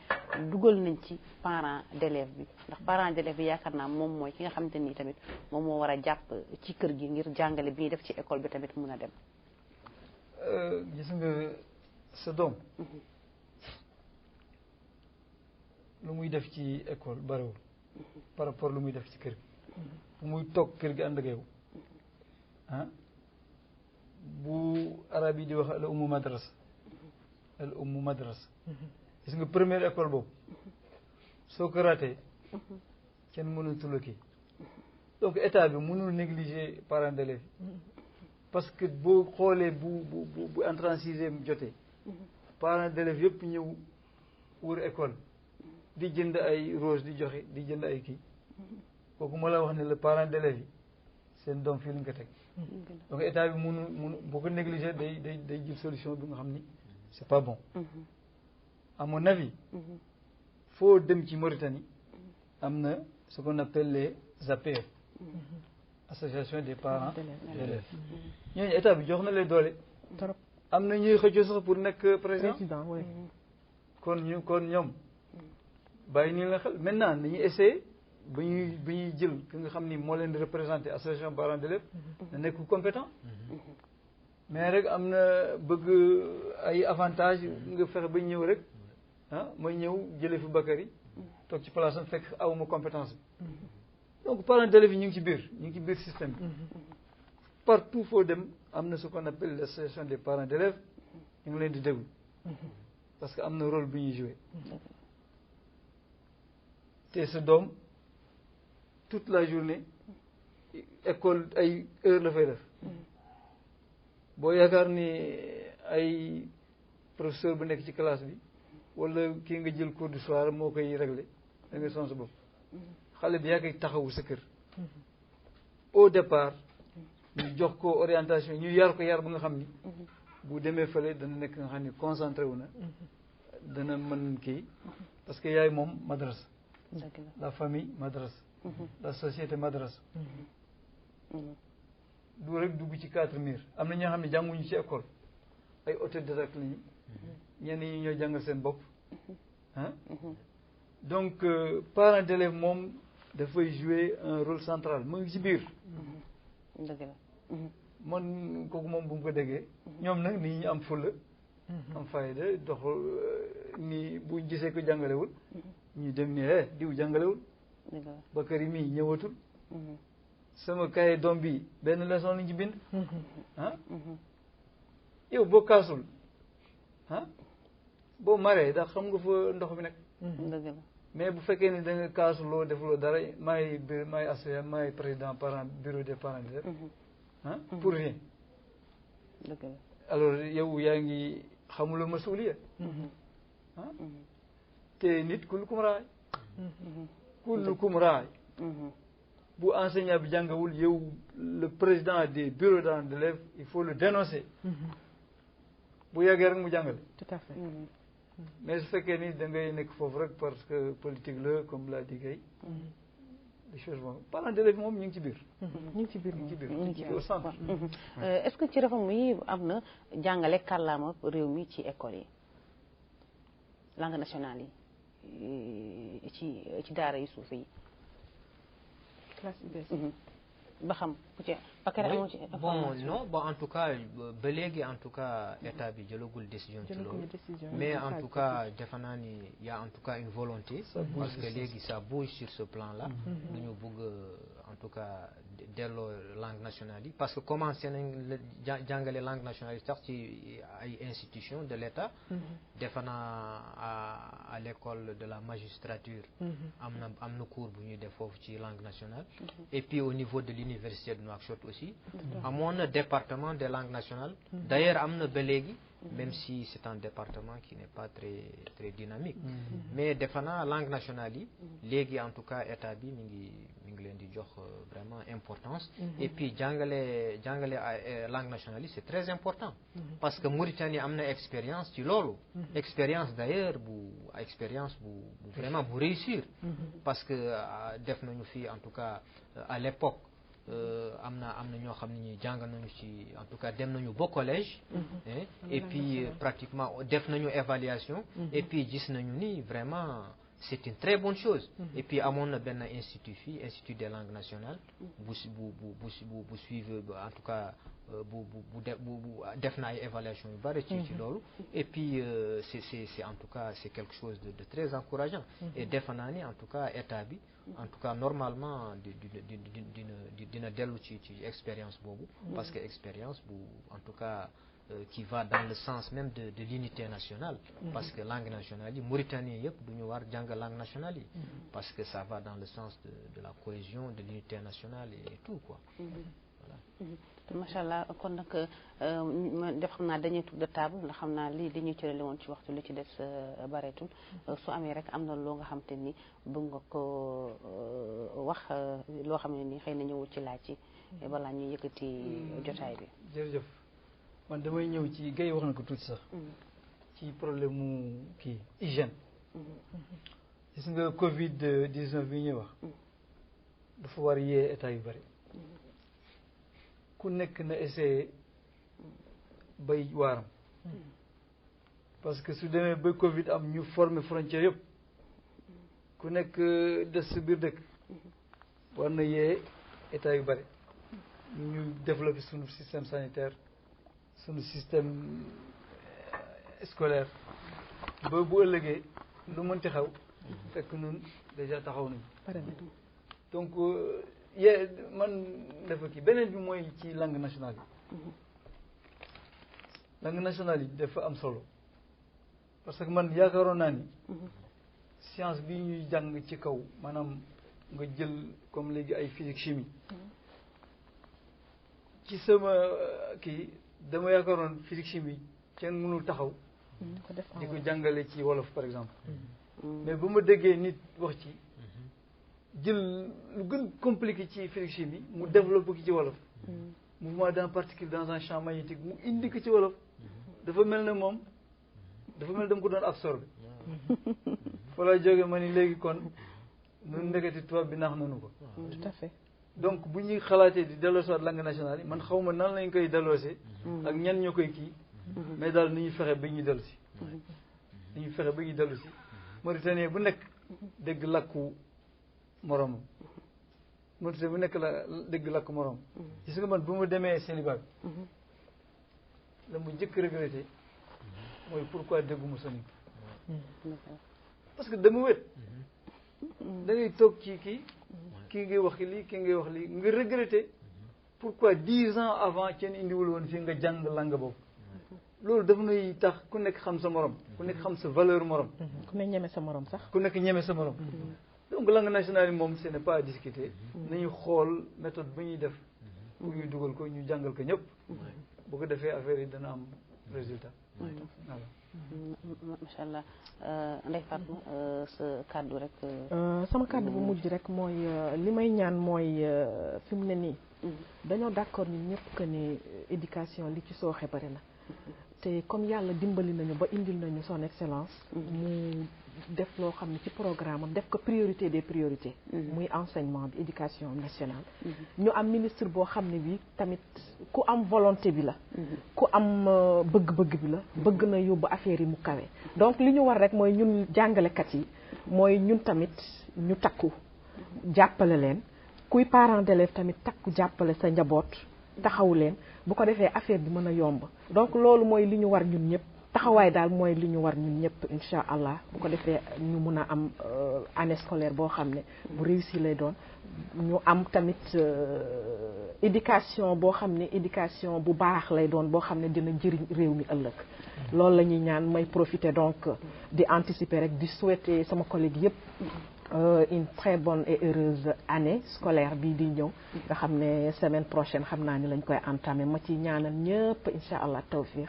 dugal nañ ci parent d'élève bi ndax parent d'élève bi yaakaar naa moom mooy ki nga xamante ni tamit moom moo war a jàpp ci kër gi ngir jàngale bi ñuy def ci école bi tamit mun a dem gis nga sa doom lu muy def ci école bariwul par rapport lu muy def ci kër gi bu muy toog kër gi ànd ak yow bu arab yi di wax al ummu madrasa gis nga première école boobu soo ko ratee kenn mënatul a kii donc état bi mënul négliger parents d'élèves parce que boo xoolee bu entrée en sixième jotee parents d'élèves yëpp ñëw wër école di jënd ay rose di joxe di jënd ay kii kooku ma la wax ne le parents d'élèves yi seen doom fii lañ ko teg donc état bi mënu boo ko négliger day jël solution bi nga xam ni c'est pas bon à mon avis foo dem ci Mauritanie am na ce qu'on appelle les APE association des parents d'élèves ñooñu état bi jox na leen doole am na ñuy xëccoo sax pour nekk président kon ñoom bàyyi nii la xel maintenant nañu essayer ba ñuy jël ki nga xam ni moo leen di représenter association parents d'élèves na nekk compétent mais rek am na bëgg ay avantages nga fexe ba ñëw rek mooy ñëw jëlee fi Bakary toog ci place am fekk awuma compétence bi donc parents d'élèves yi ñu ngi ci biir système bi partout foo dem am na ce qu'on appelle l'association des parents d'élèves ñu ngi leen di déglu parce que am na rôle bi ñuy jouer te sa doom toute la journée école ay heure la fay def boo yaakaar ni ay professeur bu nekk ci classe bi wala kii nga jël cours du soir moo koy régler da ngay son sa bopp xale bi yaa koy taxawu sa kër au départ ñu jox ko orientation ñu yar ko yar ba nga xam ni bu demee fële dana nekk nga xam ni concentré wu na dana mën kii parce que yaay moom madrasa la famille madrasa la société madrasa du rek dugg ci 4 murs am na ñoo xam ne jànguñu ci école ay autodidacte lañu ñenn ñi ñoo jàngal seen bopp donc parents d'élèves moom dafay jouer un rôle central mu ngi ci biir man kooku moom bu mu ko déggee ñoom nag nit ñi am fulla am fayda dox ni bu gisee ko jàngalewul ñu dem ni diw jàngalewul Bakary mii ñëwatul sama kaye doom bi benn leçon lañ ci bind yow boo kaasul boo maree ndax xam nga fa ndox mi nekk mais bu fekkee ne da nga kaasuloo defuloo dara maay associé maay président bureau des parents d'élèves pour rien alors yow yaa ngi xamuloo masuuliya te nit kullukum raay kullukum raay bu enseignant bi jàngawul yow le président des bureaux d'élèves il faut le dénoncer bu yàggee rek mu jàngale tout à fait mais su fekkee ni da ngay nekk foofu rek parce que politique la comme l'a dit Gaye des choses moom parents d'élèves moom ñu ngi ci biir ñu ngi ci biir au centre est-ce que ci réforme yi am na jàngale kàllaama réew mi ci école yi langue nationale yi ci daara yu suufe yi classe UBS ba xam ku ci bon non bon en tout cas ba léegi en tout cas état bi jëlagul décision ci loolu mais en tout cas defe naa ni y a en tout cas une volonté parce que léegi ça bouge sur ce plan là lu ñu bëgg en tout cas delloo langue nationale yi parce que commencé nañ jàngale langue nationale yi sax ci ay institutions de l'état defe naa à l'école de la magistrature am na cours bu ñuy def foofu ci langue nationale et puis au niveau de l'université de Nouakchott aussi amoon na département des langues nationales d'ailleurs am na ba léegi même si c'est un département qui n'est pas très dynamique mais defe naa langue nationale yi léegi en tout cas état bi mi ngi leen di jox vraiment importance et puis jàngale langue nationale yi c'est très important parce que Mauritanie am na expérience ci loolu expérience d'ailleurs bu vraiment bu réussir parce que def nañu fii en tout cas à l'époque am na ñoo xam ne ñi jàng nañu ci en tout cas dem nañu ba collège et puis pratiquement def nañu évaluation et puis gis nañu ni vraiment c'est une très bonne chose et puis amoon na benn institut fii institut des langues nationales bu suivre en tout cas bu def na ay évaluation yu bari ci loolu et puis c'est en tout cas c'est quelque chose de très encourageant et defe naa ni en tout cas état bi en tout cas normalement dina dellu ci expérience boobu parce que expérience bu en tout cas qui va dans le sens même de l'unité nationale parce que langue nationale yi Mauritanie yëpp du ñu war jàng langue nationale yi parce que ça va dans le sens de la cohésion de l'unité nationale et tout quoi voilà macha allah kon nag def xam naa dañuy tour de table ndax xam naa li ñu cërale woon ci waxtu li ci des bareetul su amee rek am na loo nga xam te ni bëgg nga ko wax loo xam ne ni xëy na ñëwul ci laaj ci balaa ñuy yëkkati jotaay bi. jërëjëf man damay ñëw ci Guèye wax na ko tuuti sax ci problème mu kii hygiène gis nga Covid 19 bi ñuy wax dafa war yee état yu bari ku nekk na essayé bay waaram parce que su demee ba Covid am ñu former frontière yëpp ku nekk des sa biir dëkk war na yee état yu bari ñu développer sunu système sanitaire sunu système scolaire ba bu ëllëgee lu mënti xew fekk ñun déjà taxaw nañu donc man dafa kii beneen bi mooy ci langue nationale yi langue nationale yi dafa am solo parce que man yaakaaroon naa ni science bi ñuy jàng ci kaw maanaam nga jël comme léegi ay physique chimie ci sama kii dama yaakaaroon physique chimie kenn mënul taxaw di ko jàngale ci wolof par exemple mais ba ma déggee nit wax ci jël lu gën compliqué ci physique chimie mu développé ko ci wolof mouvement d'un particule dans un champ magnétique mu indi ko ci wolof dafa mel ne moom dafa mel ne dama ko doon absorbé fa la jóge ma ni léegi kon nun ndeketi tubaab bi naax nanu ko tout à fait donc bu ñuy xalaatee di delloosiwaat langue nationale yi man xaw ma nan lañ koy delloosee ak ñan ñoo koy kii mais daal ni ñuy fexe ba ñuy dellu si ni ñuy fexe ba ñuy dellu si Mauritanie bu nekk dégg làkku moroomam Mauritanie bu nekk la dégg làkku moroom gis nga man bu ma demee célibat bi la mu jëkk regretté mooy pourquoi dégguma sonique parce que dama wét da ngay toog ci kii ngay wax lii kii ngay wax lii nga regretté pourquoi 10 ans avant kenn indiwul woon fii nga jàng langue boobu loolu daf nuy tax ku nekk xam sa morom ku nekk xam sa valeur morom ku nekk ñeme sa morom sax ku nekk ñeme sa morom donc langue nationale yi moom ce n'est pas à discuter nañu xool méthode bu ñuy def pour ñu dugal ko ñu jàngal ko ñëpp bu ko defee affaire yi dana am résultat voilà macha allah Ndeye Fatma sa kàddu rek sama kàddu bu mujj rek mooy li may ñaan mooy fi mu ne nii dañoo d'accord ñun ñëpp que ni éducation li ci sooxe bari na te comme yàlla dimbali nañu ba indil nañu son excellence mu def loo xam ne ci programme am def ko priorité des priorités muy enseignement bi éducation nationale ñu am ministre boo xam ne bi tamit ku am volonté bi la ku am bëgg-bëgg bi la bëgg na yóbbu affaire yi mu kawe donc li ñu war rek mooy ñun jàngalekat yi mooy ñun tamit ñu takku jàppale leen kuy parent d'élève tamit takku jàppale sa njaboot taxaw leen bu ko defee affaire bi mën a yomb donc loolu mooy li ñu war ñun ñëpp taxawaay daal mooy li ñu war ñun ñëpp incha allah bu ko defee ñu mun a am année scolaire boo xam ne bu réussir lay doon ñu am tamit éducation boo xam ne éducation bu baax lay doon boo xam ne dina jëriñ réew mi ëllëg loolu la ñuy ñaan may profiter donc di anticiper rek di souhaiter sama collègue yëpp une très bonne et heureuse année scolaire bii di ñëw nga xam ne semaine prochaine xam naa ni lañ koy entamer ma ci ñaanal ñëpp incha allah tawfiq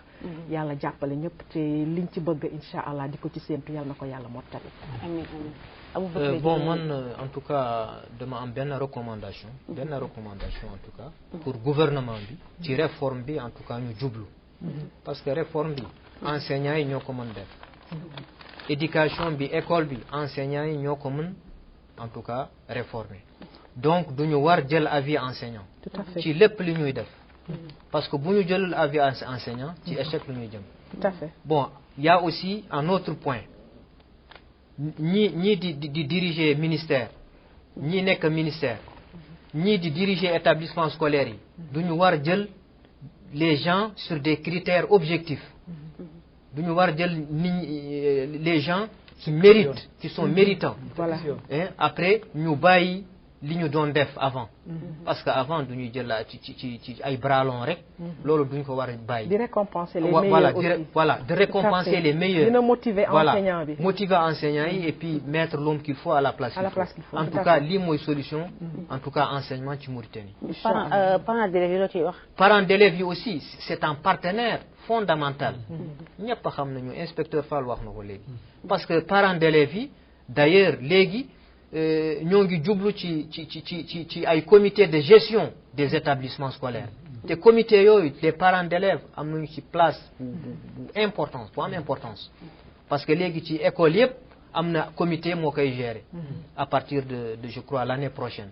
yàlla jàppale ñëpp te liñ ci bëgg incha allah di ko ci séentu yàlla na ko yàlla mottali. amiin amiin. Bon man en tout cas dama am benn recommandation en tout cas pour gouvernement bi ci réforme bi en tout cas ñu jublu parce que réforme bi enseignants yi ñoo ko mën def éducation bi école bi enseignants yi ñoo ko mën en tout cas réformer donc duñu war jël avis enseignant tout à fait ci lépp li ñuy def parce que bu ñu jëlul avis enseignant ci échec lu ñuy jëm. tout à fait. Bon il y a aussi un autre point ñii di diriger ministère ñii nekk ministère ñii di diriger établissement scolaire yi duñu war jël les gens sur des critères objectifs duñu war jël les gens qui méritent qui sont méritants. Voilà. Et après ñu bàyyi li ñu doon def avant parce que avant duñuy jël ci ay bralon rek loolu duñ ko war a bàyyi di récompenser les meilleurs aussi. Voilà de récompenser les meilleurs dina motiver enseignant bi motiver enseignant yi et puis mettre l'homme qu'il faut à la place qu'il faut en tout cas lii mooy solution en tout cas enseignement ci Mauritanie. parents d'élèves yi loo ciy wax. Parents d'élèves yi aussi c'est un partenaire fondamental ñëpp xam nañu inspecteur Fall wax na ko léegi parce que parents d'élèves yi d'ailleurs léegi ñoo ngi jublu ci ay comité de gestion des établissements scolaires te comité yooyu les parents d'élèves am nañu ci place bu am importance parce que léegi ci école yëpp am na comité moo koy gérer à partir de je crois l'année prochaine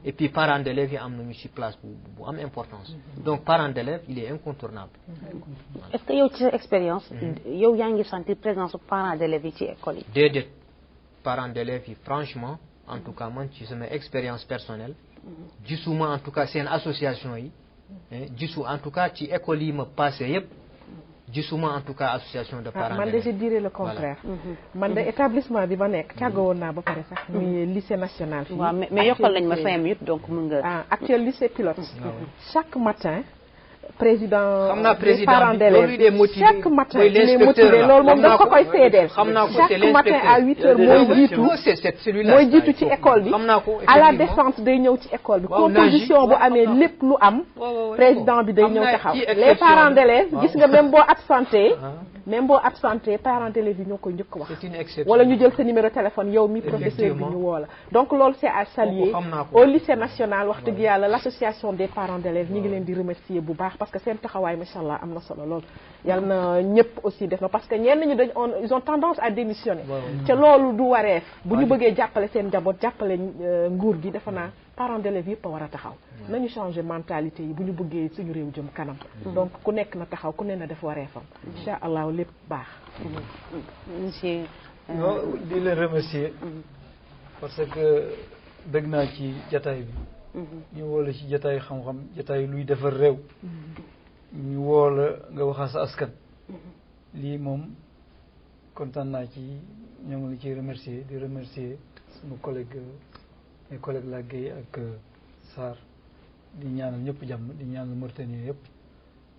et puis parents d'élèves yi am nañu ci place bu am importance donc parents d'élèves il est incontournable. Est-ce que yow ci sa expérience yow yaa ngi sentir présence parents d'élèves yi ci école yi. Déedéet parents d'élèves yi franchement en tout cas man ci sama expérience personnelle gisuma en tout cas seen association yi gisu en tout cas ci école yi ma passé yëpp gisuma en tout cas association de parents man de je dirais le contraire. man de établissement bi ma nekk tàggawoon naa ba pare sax. muy lycée national. fii waaw mais yokkal nañ ma 5 minutes donc mën nga. actuel lycée pilote. chaque matin. président xam naa des parents bi d'élèves loolu il est motivé chaque matin mooy il est l'inspecteur motivé loolu moom daf ko koy seedeel xam naa ko chaque matin à 8h mooy jiitu ci école bi xam naa ko à la descente day ñëw ci école bi composition bu amee lépp lu am président bi day ñëw taxaw les parents d'élèves gis nga même boo absenté parents d'élèves yi ñoo koy njëkk wax c'est une exception wala ñu jël sa numéro téléphone yow mi professeur bi ñu woo la donc loolu c'est à saluer au lycée national wax dëgg yàlla l'association des parents d'élèves ñi ngi leen di remercier bu baax parce que seen taxawaay macha allah am na solo lool yal na ñëpp aussi def na parce que ñenn ñi ils ont tendance à démissionner te loolu du wareef bu ñu bëggee jàppale seen njaboot jàppale nguur gi defe naa parents d'élèves yëpp a war a taxaw nañu changer mentalité yi bu ñu bëggee suñu réew jëm kanam donc ku nekk na taxaw ku ne na def wareefam incha allah lépp baax monsieur di leen remercier parce que bëgg naa ci jataay bi ñu woo la ci jataay xam-xam jataay luy defar réew ñu woo la nga waxal sa askan lii moom kontaan naa ci ñoo ngi la ciy remercier di remercier sama collègue mes collègues la Guèye ak Sarr di ñaanal ñëpp jàmm di ñaanal Mauritanie yëpp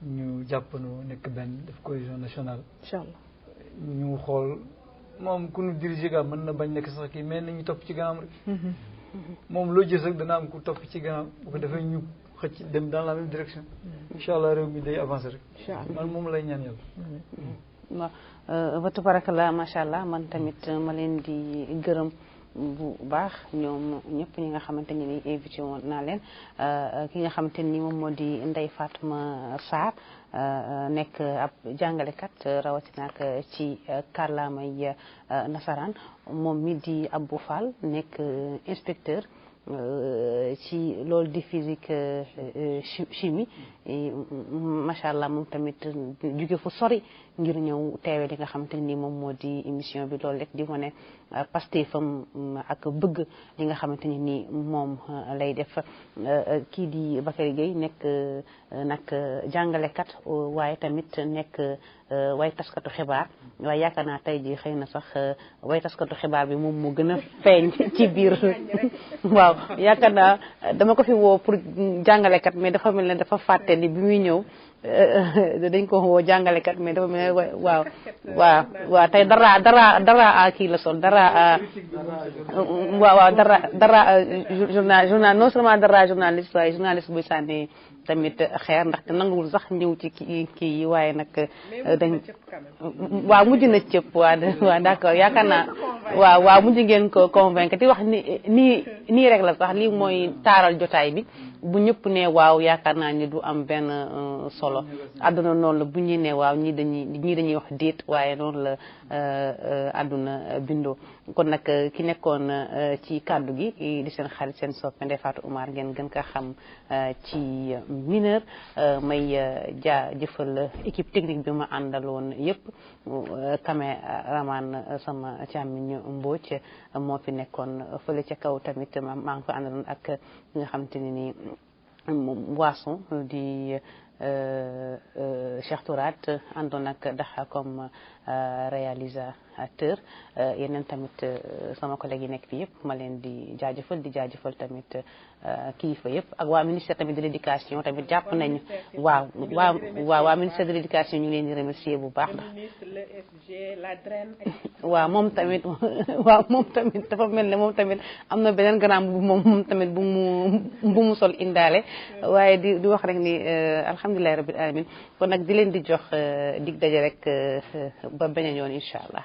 ñu jàppandoo nekk benn def cohésion nationale incha allah ñu xool moom ku ñu diriger ga mën na bañ nekk sax kii mais nañu topp ci gannaam rek moom loo gis rek dana am ku topp ci gannaaw bu ko defee ñu xëcc dem dans la même direction incha allah réew mi day avancer rek man moom lay ñaan yàlla waaw wa tabarakallah macha allah man tamit ma leen di gërëm bu baax ñoom ñëpp ñi nga xamante ni invité woon naa leen ki nga xamante ni moom moo di Ndeye Fatma Sarr nekk ab jàngalekat rawatina ak ci kàllaamay nasaraan moom mi di Abou Fall nekk inspecteur ci loolu di physique chimie macha allah moom tamit jóge fu sori ngir ñëw teewe li nga xamante ni moom moo di émission bi loolu rek di wane pastéefam ak bëgg li nga xamante ni nii moom lay def kii di Bakary Gueye nekk nag jàngalekat waaye tamit nekk way taskatu xibaar waaye yaakaar naa tey ji xëy na sax way taskatu xibaar bi moom moo gën a feeñ ci biir waaw yaakaar naa dama ko fi woo pour jàngalekat mais dafa mel ne dafa fàtte ni bi muy ñëw dañ ko woo jàngalekat mais dafa mel ne waaw tey dara kii la sol dara waaw dara journal non seulement dara journaliste waaye journaliste buy sànni tamit xeer ndaxte nanguwul sax ñëw ci kii yi waaye nag dañ waaw mujj na cëpp waaw d'accord yaakaar naa waaw mujj ngeen ko convaincre di wax nii rek la sax lii mooy taaral jotaay bi bu ñëpp ne waaw yaakaar naa ni du am benn solo àdduna noonu la bu ñuy ne waaw ñii dañuy wax déet waaye noonu la àdduna bindoo kon nag ki nekkoon ci kàddu gi di seen xarit seen soppe Ndeye Fatou Oumar ngeen gën ko xam ci mineur may jaajëfal équipe technique bi ma àndaloon yëpp caméraman sama càmmiñ Mbodj moo fi nekkoon fële ca kaw tamit maa ngi ko àndaloon ak nga xamante ne ni Boisson di Cheikh Tourat àndoon ak Daxa comme réalisateur yeneen tamit sama collègue yi nekk fi yëpp ma leen di jaajëfal tamit kilifa yëpp ak waa ministère tamit de l'éducation tamit jàpp nañu waa ministère de l'éducation ñu leen di remercier bu baax waaw moom tamit dafa mel ne moom tamit am na beneen grand bu moom tamit bu mu sol indaale waaye di wax rek ni alhamdulillahi rabbil alamin kon nag di leen di jox dig daje rek ba beneen yoon incha allah